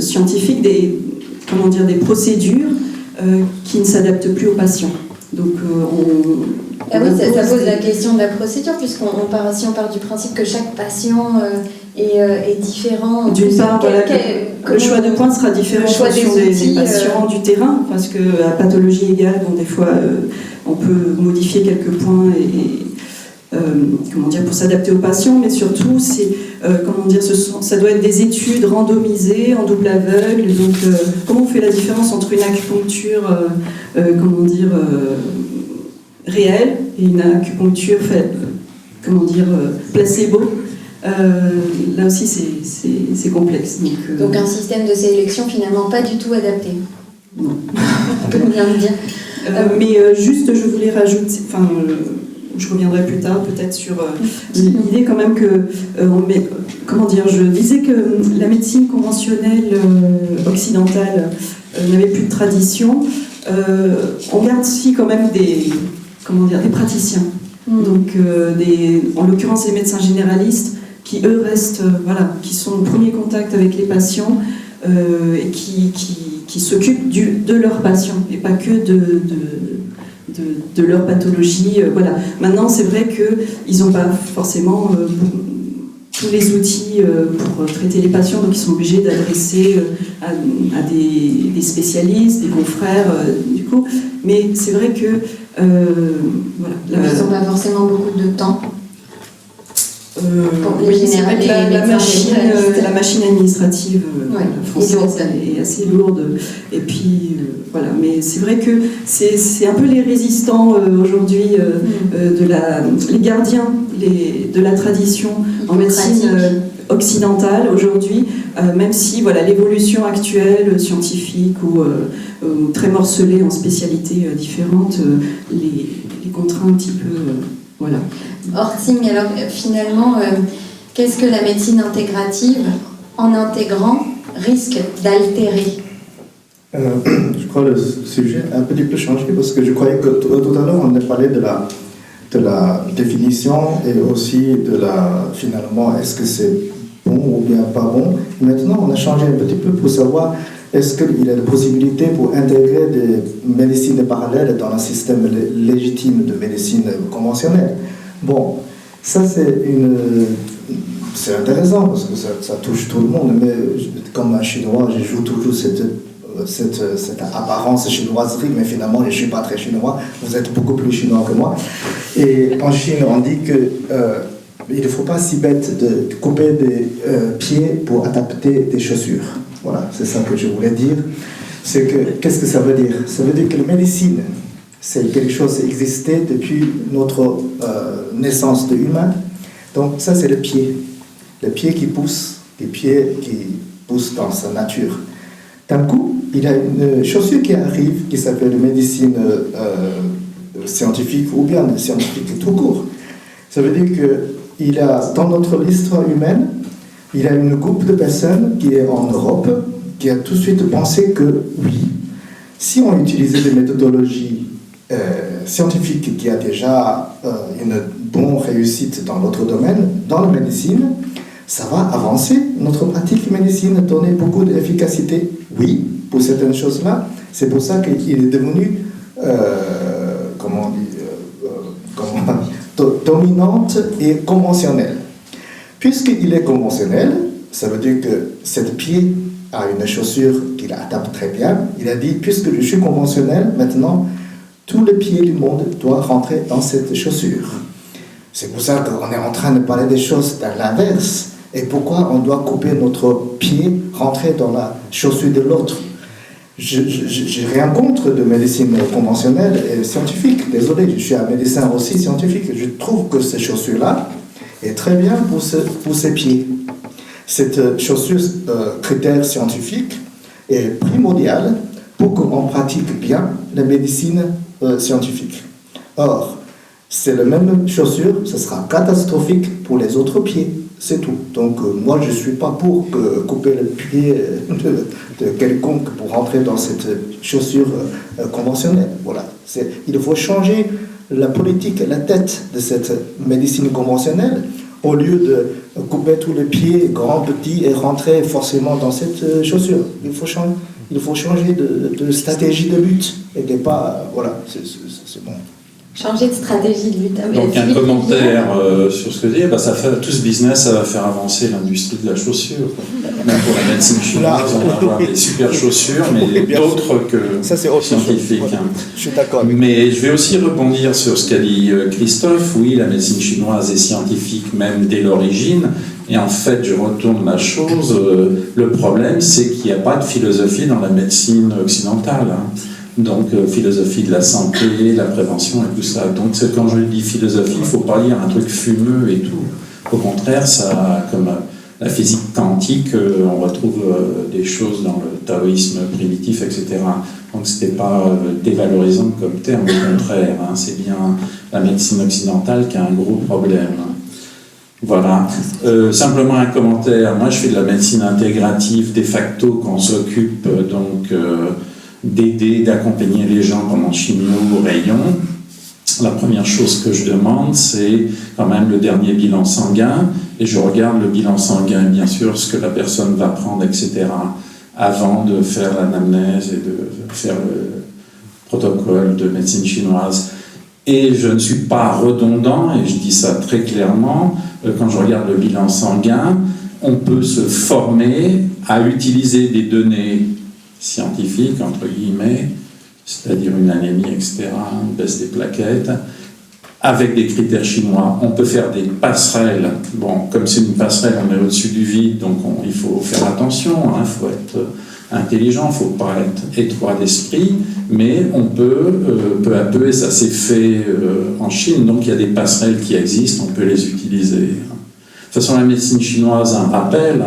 scientifique, des procédures qui ne s'adaptent plus aux patients. Donc Ah oui, ça pose la question de la procédure, si on part du principe que chaque patient est différent. D'une part, le choix de points sera différent en fonction des patients, du terrain, parce qu'à pathologie égale, des fois, on peut modifier quelques points pour s'adapter aux patients, mais surtout, ça doit être des études randomisées en double aveugle. Donc, comment on fait la différence entre une acupuncture, réelle et une acupuncture placebo? Là aussi, c'est complexe. Donc, un système de sélection finalement pas du tout adapté. Non. On peut bien le dire. Mais juste, je voulais rajouter, je reviendrai plus tard peut-être sur l'idée quand même que, je disais que la médecine conventionnelle occidentale n'avait plus de tradition. On garde aussi quand même des praticiens. Donc, en l'occurrence, les médecins généralistes qui, eux, restent, qui sont au premier contact avec les patients et qui s'occupent de leurs patients et pas que de leur pathologie. Maintenant, c'est vrai qu'ils n'ont pas forcément tous les outils pour traiter les patients, donc ils sont obligés d'adresser à des spécialistes, des confrères, du coup. Mais c'est vrai que... ils n'ont pas forcément beaucoup de temps. C'est vrai que la machine administrative française est assez lourde. Et puis, mais c'est vrai que c'est un peu les résistants aujourd'hui, les gardiens de la tradition en médecine occidentale aujourd'hui, même si l'évolution actuelle, scientifique ou très morcelée en spécialités différentes, les contraint un petit peu. Orting, alors finalement, qu'est-ce que la médecine intégrative, en intégrant, risque d'altérer? Je crois que le sujet a un petit peu changé parce que je croyais que tout à l'heure on a parlé de la définition et aussi finalement, est-ce que c'est bon ou bien pas bon. Maintenant, on a changé un petit peu pour savoir est-ce qu'il y a des possibilités pour intégrer des médecines parallèles dans un système légitime de médecine conventionnelle. Bon, ça c'est intéressant parce que ça touche tout le monde, mais comme un Chinois, je joue toujours cette apparence chinoiserie, mais finalement je ne suis pas très chinois, vous êtes beaucoup plus chinois que moi. Et en Chine, on dit que il ne faut pas si bête de couper des pieds pour adapter des chaussures. Voilà, c'est ça que je voulais dire. Qu'est-ce que ça veut dire? Ça veut dire que la médecine, c'est quelque chose qui existait depuis notre naissance de humain. Donc ça, c'est le pied. Le pied qui pousse, les pieds qui poussent dans sa nature. D'un coup, il y a une chaussure qui arrive, qui s'appelle médecine scientifique ou bien scientifique tout court. Ça veut dire qu'il y a, dans notre histoire humaine, il y a une groupe de personnes qui est en Europe, qui a tout de suite pensé que oui, si on utilisait des méthodologies scientifiques qui a déjà une bonne réussite dans notre domaine, dans la médecine, ça va avancer notre pratique médecine, donner beaucoup d'efficacité. Oui, pour certaines choses-là. C'est pour ça qu'il est devenu, dominante et conventionnelle. Puisqu'il est conventionnel, ça veut dire que cette pied a une chaussure qu'il adapte très bien. Il a dit, puisque je suis conventionnel, maintenant, tous les pieds du monde doivent rentrer dans cette chaussure. C'est pour ça qu'on est en train de parler des choses dans l'inverse. Et pourquoi on doit couper notre pied, rentrer dans la chaussure de l'autre? Je n'ai rien contre de médecine conventionnelle et scientifique. Désolé, je suis un médecin aussi scientifique. Je trouve que cette chaussure-là est très bien pour ses pieds. Cette chaussure, critère scientifique, est primordial pour qu'on pratique bien la médecine scientifique. Or, c'est la même chaussure, ce sera catastrophique pour les autres pieds. C'est tout. Donc, moi, je ne suis pas pour couper le pied de quelconque pour rentrer dans cette chaussure conventionnelle. Voilà. Il faut changer la politique, la tête de cette médecine conventionnelle, au lieu de couper tous les pieds, grands, petits, et rentrer forcément dans cette chaussure. Il faut changer de stratégie de lutte. Et pas... Voilà, c'est bon. changer de stratégie de lutte. Donc un commentaire sur ce que je dis, ça fait, tout ce business, ça va faire avancer l'industrie de la chaussure. Même pour la médecine chinoise, on va avoir des super chaussures, mais d'autres que ça, c'est autre scientifiques. chose. Voilà. Je suis d'accord avec Mais je vais aussi rebondir sur ce qu'a dit Christophe. Oui, la médecine chinoise est scientifique même dès l'origine. Et en fait, je retourne la chose. Le problème, c'est qu'il n'y a pas de philosophie dans la médecine occidentale. Donc, philosophie de la santé, la prévention et tout ça. Donc, quand je dis philosophie, il ne faut pas lire un truc fumeux et tout. Au contraire, ça, comme la physique quantique, on retrouve des choses dans le taoïsme primitif, etc. Donc, ce n'était pas dévalorisant comme terme, au contraire. C'est bien la médecine occidentale qui a un gros problème. Voilà. Simplement un commentaire. Moi, je fais de la médecine intégrative de facto, qu'on s'occupe donc d'aider, d'accompagner les gens pendant chimio au rayon. La première chose que je demande, c'est quand même le dernier bilan sanguin, et je regarde le bilan sanguin, bien sûr, ce que la personne va prendre, etc., avant de faire l'anamnèse et de faire le protocole de médecine chinoise. Et je ne suis pas redondant, et je dis ça très clairement, quand je regarde le bilan sanguin, on peut se former à utiliser des données scientifiques, entre guillemets, c'est-à-dire une anémie, etc., une baisse des plaquettes, avec des critères chinois. On peut faire des passerelles. Bon, comme c'est une passerelle, on est au-dessus du vide, donc il faut faire attention, il faut être intelligent, il ne faut pas être étroit d'esprit, mais on peut, peu à peu, et ça s'est fait en Chine, donc il y a des passerelles qui existent, on peut les utiliser. De toute façon, la médecine chinoise, un rappel,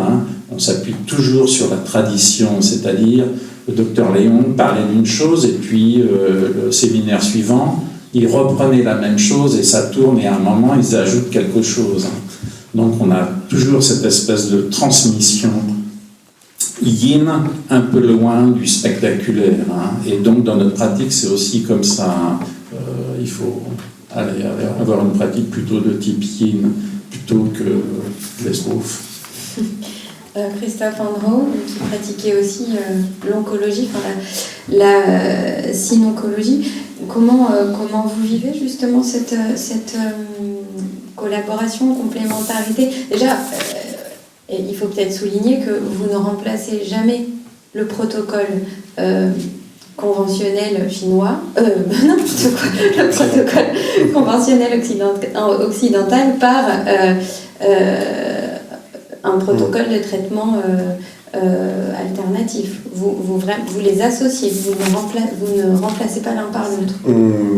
on s'appuie toujours sur la tradition, c'est-à-dire le docteur Léon parlait d'une chose et puis le séminaire suivant, il reprenait la même chose et ça tourne et à un moment, ils ajoutent quelque chose. Donc on a toujours cette espèce de transmission yin un peu loin du spectaculaire. Et donc dans notre pratique, c'est aussi comme ça. Il faut avoir une pratique plutôt de type yin plutôt que l'esbrouf. Christophe Andro, qui pratiquait aussi l'oncologie, la synoncologie. Comment vous vivez justement cette collaboration, complémentarité? Déjà, il faut peut-être souligner que vous ne remplacez jamais le protocole conventionnel chinois, n'importe quoi, le protocole conventionnel occidental par un protocole de traitement alternatif. Vous les associez, vous ne remplacez pas l'un par l'autre.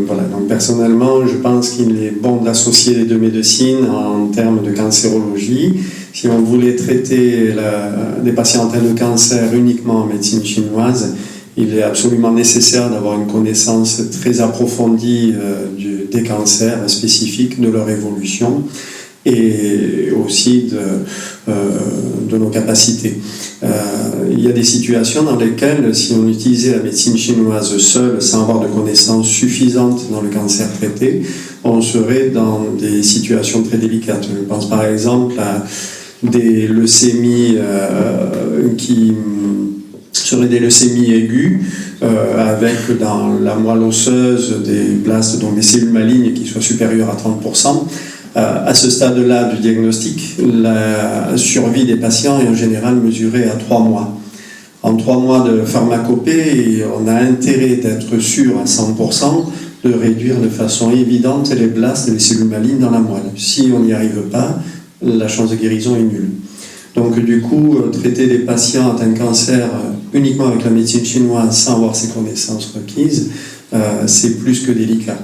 Voilà, donc personnellement, je pense qu'il est bon d'associer les deux médecines en termes de cancérologie. Si on voulait traiter des patients atteints de cancer uniquement en médecine chinoise, il est absolument nécessaire d'avoir une connaissance très approfondie des cancers spécifiques, de leur évolution, et aussi de nos capacités. Il y a des situations dans lesquelles, si on utilisait la médecine chinoise seule, sans avoir de connaissances suffisantes dans le cancer traité, on serait dans des situations très délicates. Je pense par exemple à des leucémies qui seraient des leucémies aiguës, avec dans la moelle osseuse des blastes, donc des cellules malignes qui soient supérieures à 30%. À ce stade-là du diagnostic, la survie des patients est en général mesurée à 3 mois. En 3 mois de pharmacopée, on a intérêt d'être sûr à 100% de réduire de façon évidente les blastes et les cellules malignes dans la moelle. Si on n'y arrive pas, la chance de guérison est nulle. Donc du coup, traiter des patients atteints de cancer uniquement avec la médecine chinoise sans avoir ces connaissances requises, c'est plus que délicat.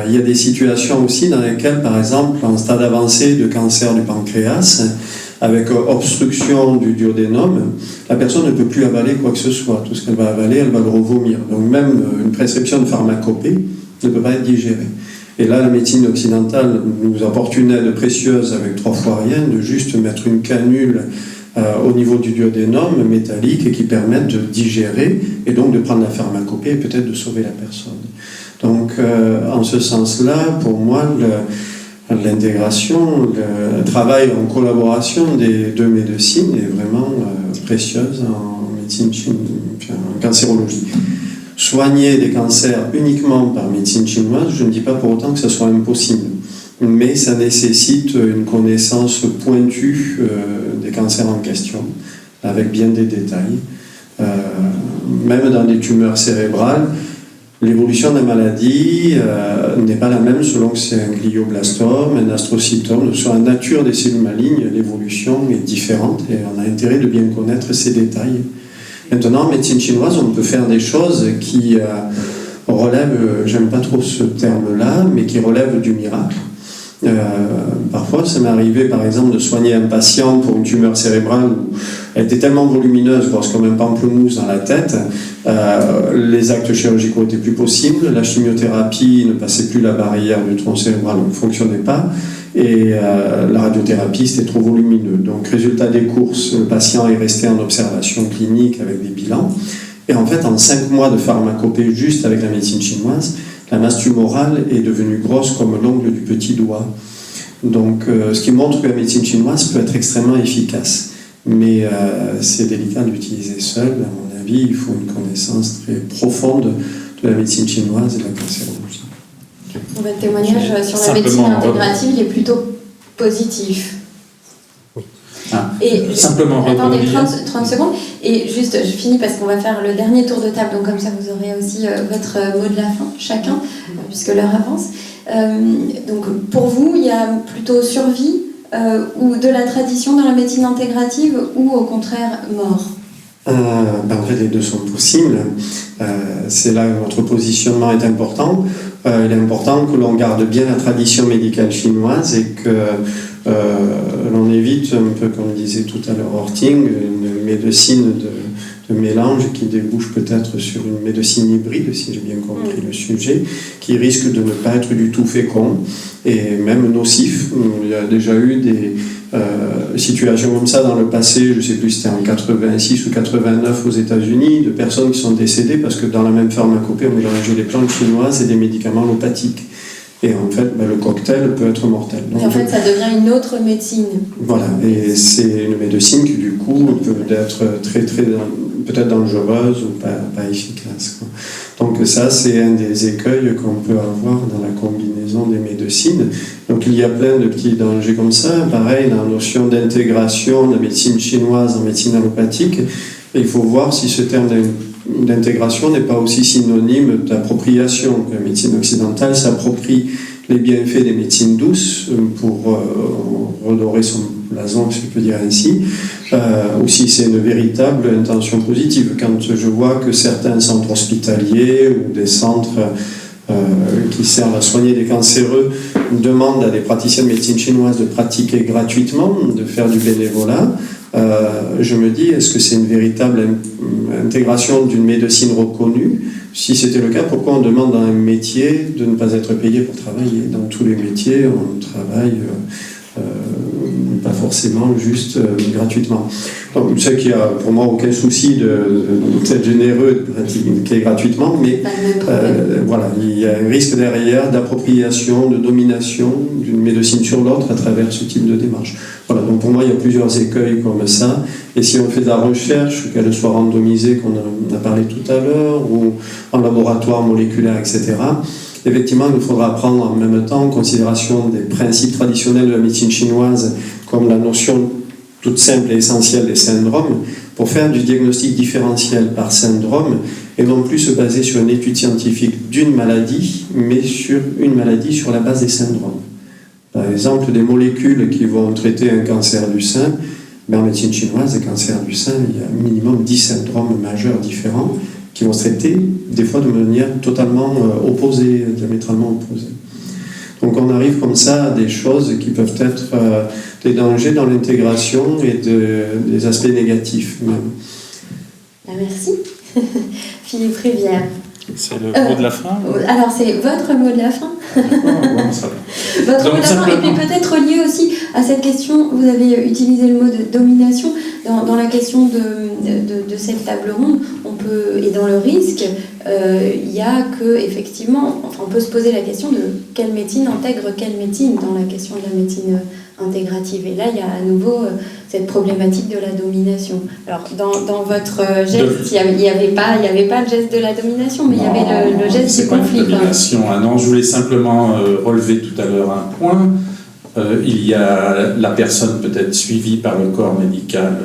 Il y a des situations aussi dans lesquelles, par exemple, en stade avancé de cancer du pancréas, avec obstruction du duodénum, la personne ne peut plus avaler quoi que ce soit. Tout ce qu'elle va avaler, elle va le revomir. Donc même une prescription de pharmacopée ne peut pas être digérée. Et là, la médecine occidentale nous apporte une aide précieuse avec 3 fois rien, de juste mettre une canule au niveau du duodénum métallique et qui permette de digérer et donc de prendre la pharmacopée et peut-être de sauver la personne. Donc, en ce sens-là, pour moi, l'intégration, le travail en collaboration des deux médecines est vraiment précieuse en médecine, en cancérologie. soigner des cancers uniquement par médecine chinoise, je ne dis pas pour autant que ce soit impossible. Mais ça nécessite une connaissance pointue des cancers en question, avec bien des détails. Même dans des tumeurs cérébrales, l'évolution de la maladie n'est pas la même selon que c'est un glioblastome, un astrocytome. Sur la nature des cellules malignes, l'évolution est différente et on a intérêt de bien connaître ces détails. Maintenant, en médecine chinoise, on peut faire des choses qui relèvent, j'aime pas trop ce terme-là, mais qui relèvent du miracle. Parfois, ça m'est arrivé, par exemple, de soigner un patient pour une tumeur cérébrale où elle était tellement volumineuse, grosse comme un pamplemousse dans la tête, les actes chirurgicaux étaient plus possibles, la chimiothérapie ne passait plus la barrière du tronc cérébral, ne fonctionnait pas, et la radiothérapie, c'était trop volumineux. Donc, résultat des courses, le patient est resté en observation clinique avec des bilans, et en fait, en 5 mois de pharmacopée juste avec la médecine chinoise, la masse tumorale est devenue grosse comme l'ongle du petit doigt. Donc, ce qui montre que la médecine chinoise peut être extrêmement efficace. Mais c'est délicat d'utiliser seul. À mon avis, il faut une connaissance très profonde de la médecine chinoise et de la cancérologie. Votre témoignage sur la médecine intégrative, il est plutôt positif. Et simplement attendez 30 secondes et juste je finis parce qu'on va faire le dernier tour de table, donc comme ça vous aurez aussi votre mot de la fin chacun puisque l'heure avance. Donc pour vous il y a plutôt survie ou de la tradition dans la médecine intégrative ou au contraire mort? En fait les deux sont possibles, c'est là où notre positionnement est important. Il est important que l'on garde bien la tradition médicale chinoise et que l'on évite, un peu comme disait tout à l'heure Horting, une médecine de mélange qui débouche peut-être sur une médecine hybride, si j'ai bien compris le sujet, qui risque de ne pas être du tout fécond et même nocif. Il y a déjà eu des situations comme ça dans le passé, je ne sais plus si c'était en 86 ou 89 aux États-Unis, de personnes qui sont décédées parce que dans la même pharmacopée, on mélangeait des plantes chinoises et des médicaments allopathiques. Et en fait, le cocktail peut être mortel. Donc, en fait, ça devient une autre médecine. Voilà, et c'est une médecine qui, du coup, peut être très, très, peut-être dangereuse ou pas efficace, quoi. Donc ça, c'est un des écueils qu'on peut avoir dans la combinaison des médecines. Donc il y a plein de petits dangers comme ça. Pareil, la notion d'intégration de la médecine chinoise en médecine allopathique, il faut voir si ce terme d'intégration n'est pas aussi synonyme d'appropriation. La médecine occidentale s'approprie les bienfaits des médecines douces pour redorer son blason, si je peux dire ainsi, ou si c'est une véritable intention positive. Quand je vois que certains centres hospitaliers ou des centres qui servent à soigner des cancéreux demandent à des praticiens de médecine chinoise de pratiquer gratuitement, de faire du bénévolat, je me dis, est-ce que c'est une véritable intégration d'une médecine reconnue? Si c'était le cas, pourquoi on demande dans un métier de ne pas être payé pour travailler? Dans tous les métiers, on travaille pas forcément juste gratuitement. Donc, je sais qu'il n'y a pour moi aucun souci d'être généreux de pratiquer gratuitement, mais voilà, il y a un risque derrière d'appropriation, de domination d'une médecine sur l'autre à travers ce type de démarche. Voilà, donc pour moi, il y a plusieurs écueils comme ça. Et si on fait de la recherche, qu'elle soit randomisée, qu'on a parlé tout à l'heure, ou en laboratoire moléculaire, etc., effectivement, il nous faudra prendre en même temps en considération des principes traditionnels de la médecine chinoise, comme la notion toute simple et essentielle des syndromes, pour faire du diagnostic différentiel par syndrome, et non plus se baser sur une étude scientifique d'une maladie, mais sur une maladie sur la base des syndromes. Par exemple, des molécules qui vont traiter un cancer du sein, en médecine chinoise, des cancers du sein, il y a un minimum 10 syndromes majeurs différents qui vont se traiter des fois de manière totalement opposée, diamétralement opposée. Donc on arrive comme ça à des choses qui peuvent être des dangers dans l'intégration et des aspects négatifs même. Merci. Philippe Rivière. C'est le mot de la fin Alors c'est votre mot de la fin. Bon, ça va. Votre mot de la fin, et puis peut-être lié aussi à cette question, vous avez utilisé le mot de domination, dans la question de cette table ronde, on peut, et dans le risque, il y a que, effectivement, enfin, on peut se poser la question de quelle médecine intègre quelle médecine dans la question de la médecine intégrative. Et là, il y a à nouveau cette problématique de la domination. Alors, dans votre geste, il n'y avait pas le geste de la domination, mais il y avait le geste du conflit. C'est pas une domination. Ah non, je voulais simplement relever tout à l'heure un point. Il y a la personne peut-être suivie par le corps médical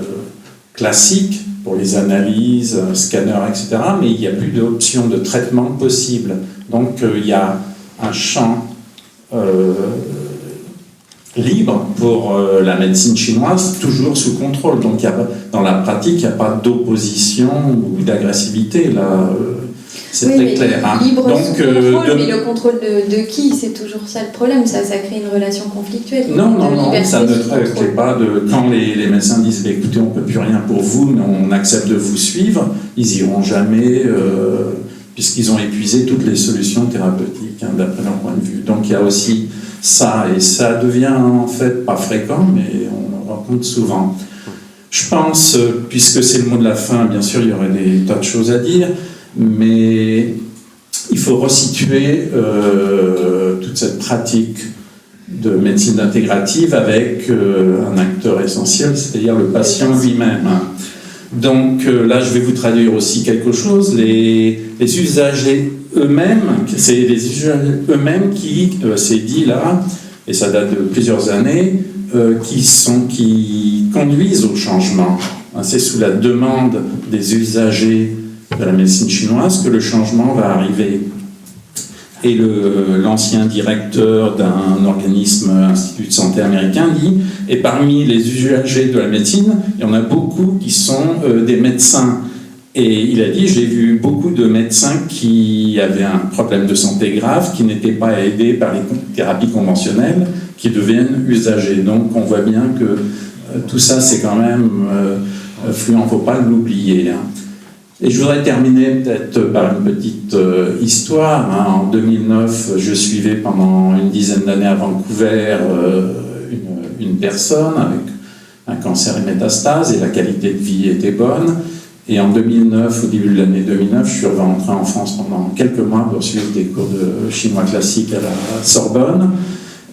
classique pour les analyses, scanners, etc. Mais il n'y a plus d'option de traitement possible. Donc, il y a un champ libre pour la médecine chinoise, toujours sous contrôle. Donc, dans la pratique, il n'y a pas d'opposition ou d'agressivité. Là, c'est très clair. Libre donc, sous contrôle, mais le contrôle de qui? C'est toujours ça le problème. Ça crée une relation conflictuelle. Non, ça ne crée pas de... Quand les médecins disent bah, « écoutez, on ne peut plus rien pour vous, mais on accepte de vous suivre », ils n'iront jamais... puisqu'ils ont épuisé toutes les solutions thérapeutiques, d'après leur point de vue. Donc il y a aussi ça, et ça devient en fait pas fréquent, mais on le rencontre souvent. Je pense, puisque c'est le mot de la fin, bien sûr il y aurait des tas de choses à dire, mais il faut resituer toute cette pratique de médecine intégrative avec un acteur essentiel, c'est-à-dire le patient lui-même. Donc là, je vais vous traduire aussi quelque chose. Les usagers eux-mêmes, c'est les usagers eux-mêmes qui, c'est dit là, et ça date de plusieurs années, qui conduisent au changement. C'est sous la demande des usagers de la médecine chinoise que le changement va arriver. Et l'ancien directeur d'un organisme, Institut de santé américain, dit « Et parmi les usagers de la médecine, il y en a beaucoup qui sont des médecins. » Et il a dit « J'ai vu beaucoup de médecins qui avaient un problème de santé grave, qui n'étaient pas aidés par les thérapies conventionnelles, qui deviennent usagers. » Donc on voit bien que tout ça, c'est quand même fluent, il ne faut pas l'oublier. Et je voudrais terminer peut-être par une petite histoire. En 2009, je suivais pendant une dizaine d'années à Vancouver une personne avec un cancer et métastase, et la qualité de vie était bonne. Et en 2009, au début de l'année 2009, je suis rentré en France pendant quelques mois pour suivre des cours de chinois classique à la Sorbonne.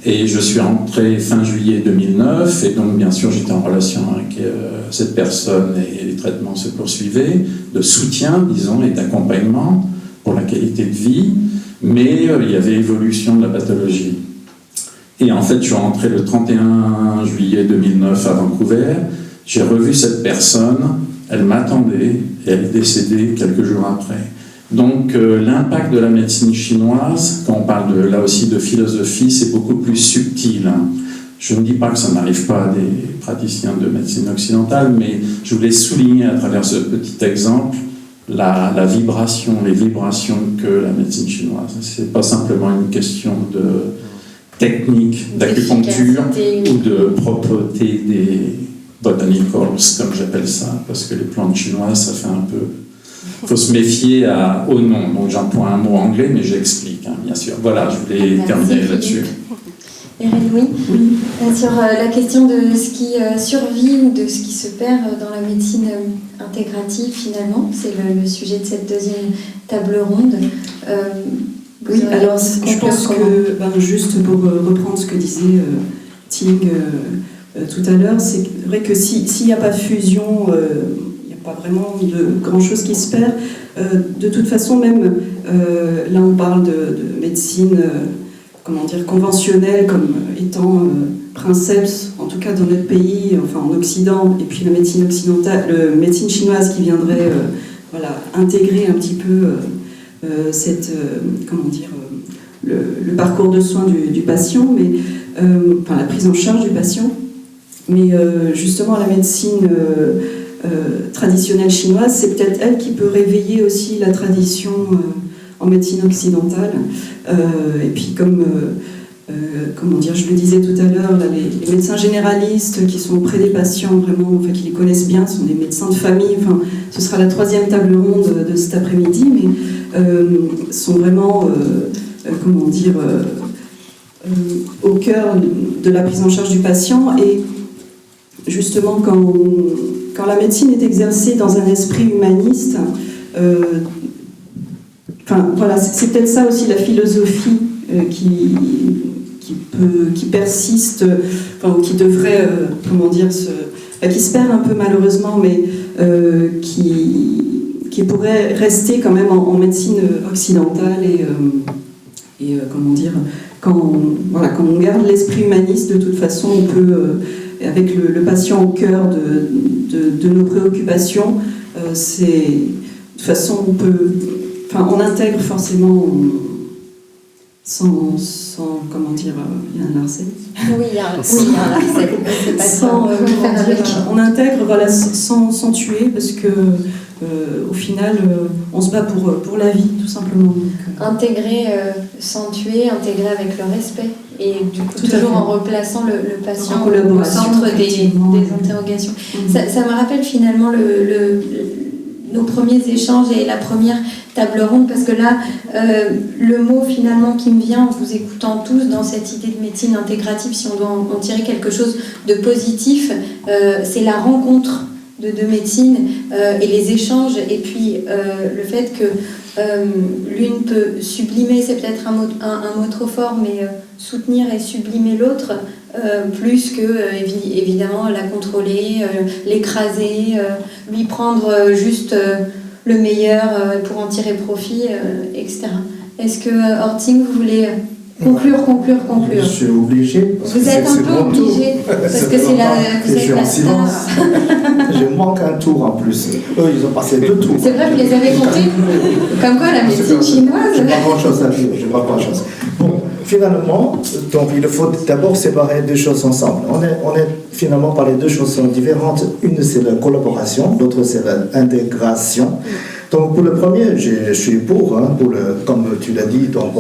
Et je suis rentré fin juillet 2009, et donc bien sûr j'étais en relation avec cette personne et les traitements se poursuivaient, de soutien, disons, et d'accompagnement pour la qualité de vie, mais il y avait évolution de la pathologie. Et en fait, je suis rentré le 31 juillet 2009 à Vancouver, j'ai revu cette personne, elle m'attendait, et elle est décédée quelques jours après. Donc l'impact de la médecine chinoise, quand on parle là aussi de philosophie, c'est beaucoup plus subtil. Je ne dis pas que ça n'arrive pas à des praticiens de médecine occidentale, mais je voulais souligner à travers ce petit exemple la vibration, les vibrations que la médecine chinoise. Ce n'est pas simplement une question de technique, d'acupuncture ou de propreté des botanicals, comme j'appelle ça, parce que les plantes chinoises, ça fait un peu... Il faut se méfier au nom. Donc j'emploie un mot anglais, mais j'explique, bien sûr. Voilà, je voulais terminer là-dessus. Louis, sur la question de ce qui survit ou de ce qui se perd dans la médecine intégrative, finalement, c'est le sujet de cette deuxième table ronde. Oui, alors je pense que, juste pour reprendre ce que disait Ting tout à l'heure, c'est vrai que s'il n'y a pas de fusion, pas vraiment de grand-chose qui se perd. De toute façon, même là, on parle de médecine, conventionnelle comme étant princeps, en tout cas dans notre pays, enfin en Occident, et puis la médecine occidentale, la médecine chinoise qui viendrait intégrer un petit peu le parcours de soins du patient, mais la prise en charge du patient. Mais justement, la médecine traditionnelle chinoise, c'est peut-être elle qui peut réveiller aussi la tradition en médecine occidentale. Et puis je le disais tout à l'heure, les médecins généralistes qui sont auprès des patients, vraiment, qui les connaissent bien, sont des médecins de famille. Ce sera la troisième table ronde de cet après-midi, mais sont vraiment, au cœur de la prise en charge du patient. Et justement, quand la médecine est exercée dans un esprit humaniste, c'est peut-être ça aussi la philosophie qui persiste, enfin, ou qui devrait, qui se perd un peu malheureusement, mais qui pourrait rester quand même en médecine occidentale et quand on garde l'esprit humaniste, de toute façon, on peut, avec le patient au cœur de nos préoccupations, de toute façon, on intègre forcément sans il y a un Larsen. Oui, il y a un Larsen. C'est pas on intègre sans tuer, parce que au final, on se bat pour la vie, tout simplement. Intégrer sans tuer, intégrer avec le respect, et du coup Tout à toujours fait. en replaçant le patient En collaboration, au centre des effectivement. interrogations. Ça me rappelle finalement nos premiers échanges et la première table ronde, parce que là, le mot finalement qui me vient en vous écoutant tous dans cette idée de médecine intégrative, si on doit en tirer quelque chose de positif, c'est la rencontre de deux médecines et les échanges, et puis le fait que l'une peut sublimer, c'est peut-être un mot trop fort, mais soutenir et sublimer l'autre, plus que évidemment la contrôler, l'écraser, lui prendre juste le meilleur pour en tirer profit, etc. Est-ce que Horting, vous voulez conclure? Je suis obligé. Parce Vous que êtes un peu obligé, parce que vous je suis êtes en la silence. star. Je manque un tour en plus. Eux, ils ont passé 2 tours. C'est vrai, vous les avez comptés. Comme quoi, la médecine chinoise. Je n'ai pas grand-chose à dire. Bon, finalement, donc il faut d'abord séparer 2 choses ensemble. On est finalement par les 2 choses sont différentes. Une, c'est la collaboration, l'autre, c'est l'intégration. Donc pour le premier, je suis pour, comme tu l'as dit, donc,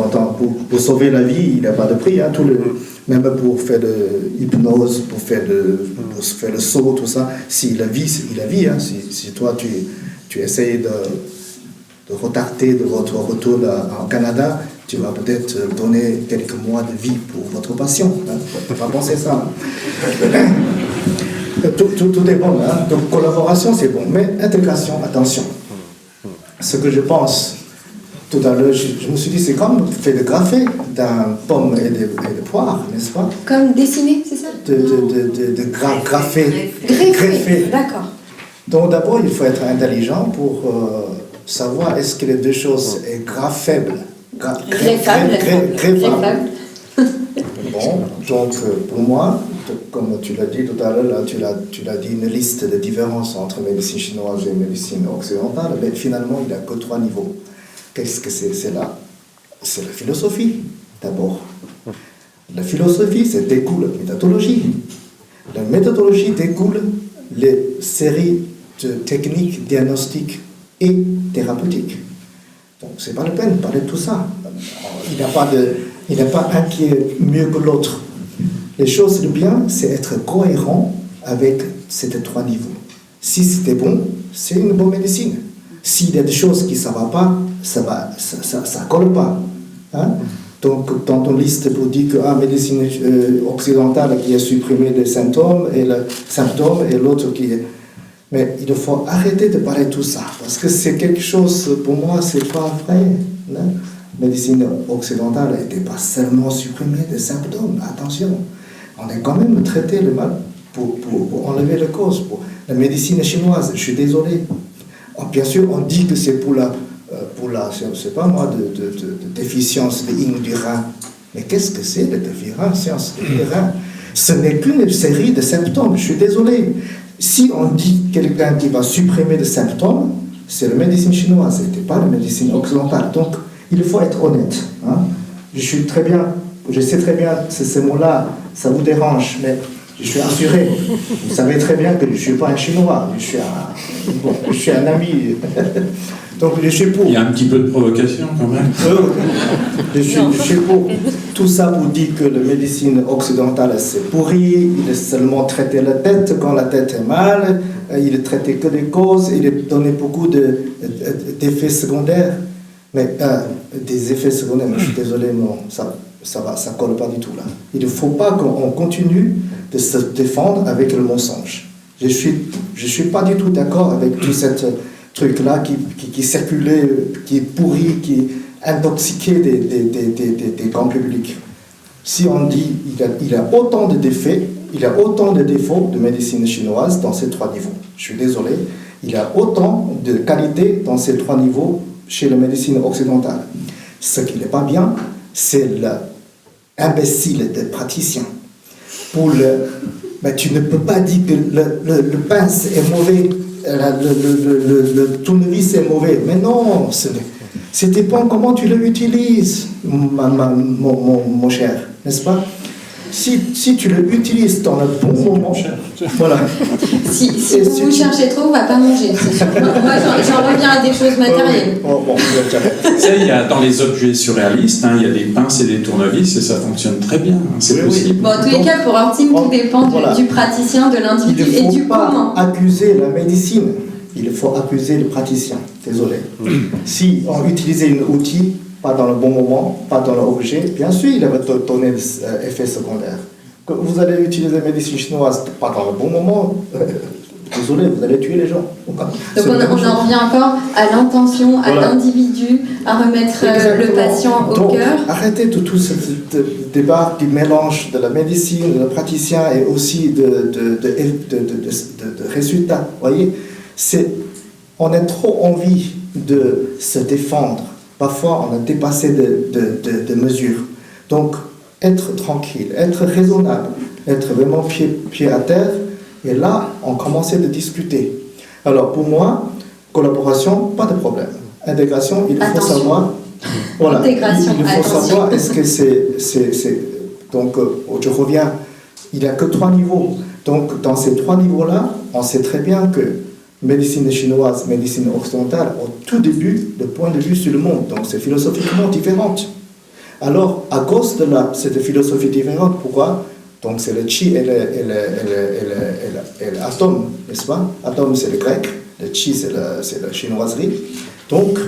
pour sauver la vie, il n'y a pas de prix. Même pour faire de l'hypnose, pour faire le saut, tout ça, si la vie, c'est la vie. Si toi, tu essayes de retarder de votre retour en Canada, tu vas peut-être donner quelques mois de vie pour votre patient. Il faut pas penser ça. Tout est bon. Donc collaboration, c'est bon. Mais intégration, attention. Ce que je pense, tout à l'heure, je me suis dit, c'est comme faire de graffé d'un pomme et de poire, n'est-ce pas? Comme dessiner, c'est ça? De graffer. Greffer, d'accord. Donc d'abord, il faut être intelligent pour savoir est-ce que les 2 choses est greffable. Greffable. Bon, donc pour moi, comme tu l'as dit tout à l'heure, tu l'as dit une liste de différences entre médecine chinoise et médecine occidentale, mais finalement, il n'y a que 3 niveaux. Qu'est-ce que c'est là? C'est la philosophie, d'abord. La philosophie, c'est découle la méthodologie. La méthodologie découle les séries de techniques diagnostiques et thérapeutiques. Donc, ce n'est pas la peine de parler de tout ça. Il n'y a pas un qui est mieux que l'autre. Les choses de bien, c'est être cohérent avec ces 3 niveaux. Si c'était bon, c'est une bonne médecine. S'il y a des choses qui ne va pas, ça ne colle pas. Donc, dans ton liste, pour dire que la médecine occidentale qui a supprimé les symptômes et l'autre qui est... Mais il faut arrêter de parler de tout ça, parce que c'est quelque chose, pour moi, ce n'est pas vrai. La médecine occidentale n'était pas seulement supprimée des symptômes, attention. On a quand même traité le mal pour enlever la cause. Pour la médecine chinoise, je suis désolé. Bien sûr, on dit que c'est pour la je sais pas moi, de déficience de yin du rein. Mais qu'est-ce que c'est la déficience du rein? Ce n'est qu'une série de symptômes, je suis désolé. Si on dit quelqu'un qui va supprimer des symptômes, c'est la médecine chinoise, ce n'était pas la médecine occidentale. Donc, il faut être honnête. Je sais très bien que ces mots-là, ça vous dérange, mais je suis assuré. Vous savez très bien que je ne suis pas un Chinois, je suis un ami. Donc je suis pour. Il y a un petit peu de provocation quand même. Je suis pour. Tout ça pour dire que la médecine occidentale c'est pourri, il est seulement traité la tête quand la tête est mal, il est traité que des causes, il est donné beaucoup d'effets secondaires. Mais des effets secondaires, mais je suis désolé, non, ça colle pas du tout là. Il ne faut pas qu'on continue de se défendre avec le mensonge. Je suis pas du tout d'accord avec tout cette truc-là qui circulait, qui est pourri, qui intoxiquait des grands publics. Si on dit il a autant de défauts, il y a autant de défauts de médecine chinoise dans ces 3 niveaux. Je suis désolé, il y a autant de qualités dans ces 3 niveaux chez la médecine occidentale. Ce qui n'est pas bien, c'est l'imbécile des praticiens. Tu ne peux pas dire que le pince est mauvais, le tournevis est mauvais. Mais non, ça dépend comment tu l'utilises, mon cher, n'est-ce pas? Si tu l'utilises dans le bon moment, voilà. Si vous cherchez trop, on ne va pas manger, c'est sûr. Moi, j'en reviens à des choses matérielles. Tu sais, il y a, dans les objets surréalistes, il y a des pinces et des tournevis et ça fonctionne très bien, c'est possible. Bon, en tous les cas, pour Hortim, tout dépend du praticien, de l'individu et du comment. Il ne faut pas accuser la médecine, il faut accuser le praticien. Désolé. Si on utilisait un outil, pas dans le bon moment, pas dans l'objet, bien sûr, il va donner des effets secondaires. Quand vous allez utiliser la médecine chinoise, pas dans le bon moment, désolé, vous allez tuer les gens. Donc on en revient encore à l'intention, à l'individu, à remettre le patient au cœur. Arrêtez de tout ce débat qui mélange de la médecine, de praticien et aussi de résultats. Vous voyez, on a trop envie de se défendre. Parfois, on a dépassé de mesures. Donc, être tranquille, être raisonnable, être vraiment pied à terre. Et là, on commençait à discuter. Alors, pour moi, collaboration, pas de problème. Intégration, il faut savoir. Voilà, intégration, il faut savoir, est-ce que c'est. Donc, je reviens, il n'y a que 3 niveaux. Donc, dans ces 3 niveaux-là, on sait très bien que médecine chinoise, médecine occidentale, au tout début, le point de vue sur le monde. Donc, c'est philosophiquement différent. Alors, à cause de cette philosophie différente, pourquoi? Donc, c'est le chi et l'atome, n'est-ce pas? Atome, c'est le grec, le chi, c'est la chinoiserie. Donc,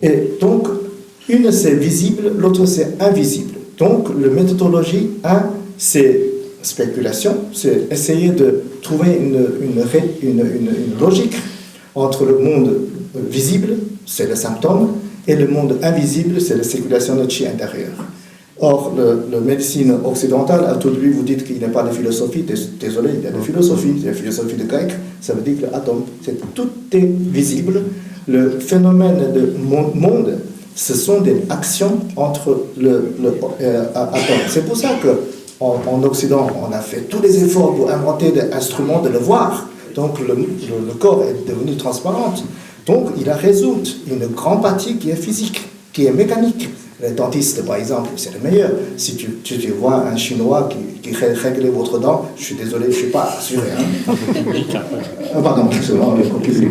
une, c'est visible, l'autre, c'est invisible. Donc, la méthodologie, c'est spéculation, c'est essayer de trouver une logique entre le monde visible, c'est le symptôme, et le monde invisible, c'est la circulation de chi intérieur. Or, la médecine occidentale, à tout début, vous dites qu'il n'y a pas de philosophie. Désolé, il y a de philosophie. Il y a de philosophie de grec. Ça veut dire que l'atome, tout est visible. Le phénomène de monde, ce sont des actions entre l'atome. C'est pour ça qu'en Occident, on a fait tous les efforts pour inventer des instruments de le voir. Donc, le corps est devenu transparent. Donc, il a résolu une grande partie qui est physique, qui est mécanique. Les dentistes, par exemple, c'est le meilleur. Si tu vois un Chinois qui règle votre dent, je suis désolé, je ne suis pas assuré. Pardon, c'est vraiment compliqué.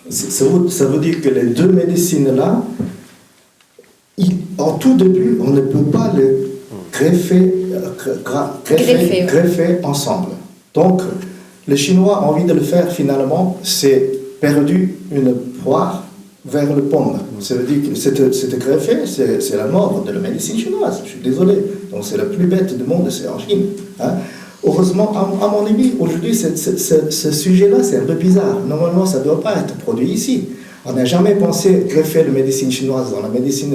Ça veut dire que les deux médecines-là, en tout début, on ne peut pas les greffer ensemble. Donc, les Chinois ont envie de le faire finalement, c'est perdu une poire vers le pomme. Ça veut dire que c'est greffé, c'est la mort de la médecine chinoise. Je suis désolé. Donc c'est la plus bête du monde, c'est en Chine. Heureusement, à mon avis, aujourd'hui, ce sujet-là, c'est un peu bizarre. Normalement, ça ne doit pas être produit ici. On n'a jamais pensé greffer la médecine chinoise dans la médecine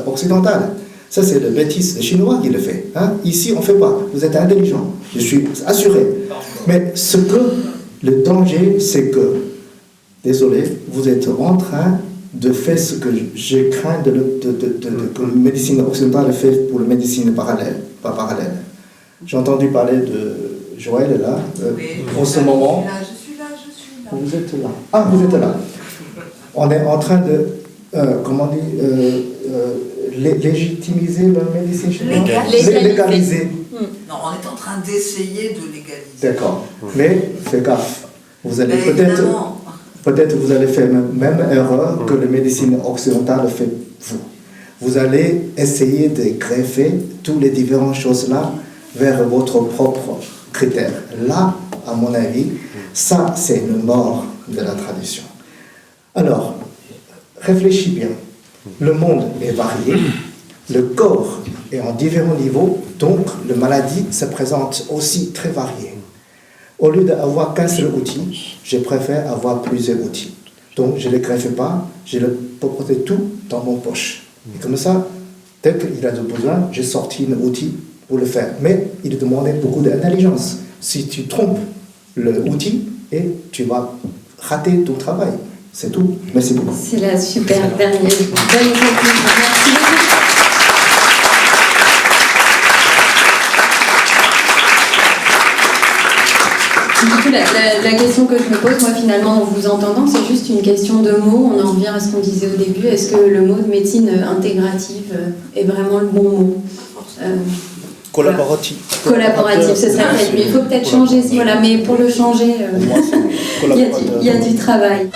occidentale. Ça, c'est le bêtise des Chinois qui le fait. Ici, on ne fait pas. Vous êtes intelligent. Je suis assuré. Mais le danger, c'est que, désolé, vous êtes en train de faire ce que j'ai craint que la médecine occidentale fait pour la médecine parallèle, pas parallèle. J'ai entendu parler de Joël là, en ce moment. Je suis là. Vous êtes là. Ah, vous êtes là. On est en train de, légitimiser la médecine chinoise. Légaliser. Non, on est en train d'essayer de légaliser. D'accord. Mais fais gaffe. Vous allez peut-être vous allez faire même erreur que la médecine occidentale fait vous. Vous allez essayer de greffer toutes les différentes choses-là vers votre propre critère. Là, à mon avis, ça, c'est une mort de la tradition. Alors, réfléchis bien. Le monde est varié, le corps est en différents niveaux, donc la maladie se présente aussi très variée. Au lieu d'avoir qu'un seul outil, je préfère avoir plusieurs outils. Donc, je ne les greffe pas, je les propose tout dans mon poche. Et comme ça, Dès qu'il a besoin, j'ai sorti un outil pour le faire. Mais il demandait beaucoup d'intelligence. Si tu trompes l'outil, et tu vas rater ton travail. C'est tout. Merci beaucoup. C'est la super dernière bonne conclusion. Merci beaucoup. Du coup, la question que je me pose, moi, finalement, en vous entendant, c'est juste une question de mots. On en revient à ce qu'on disait au début. Est-ce que le mot de médecine intégrative est vraiment le bon mot Collaboratif. Collaboratif, ce serait peut-être mieux. Il faut peut-être changer ce mot-là, mais pour le changer, il y a du travail.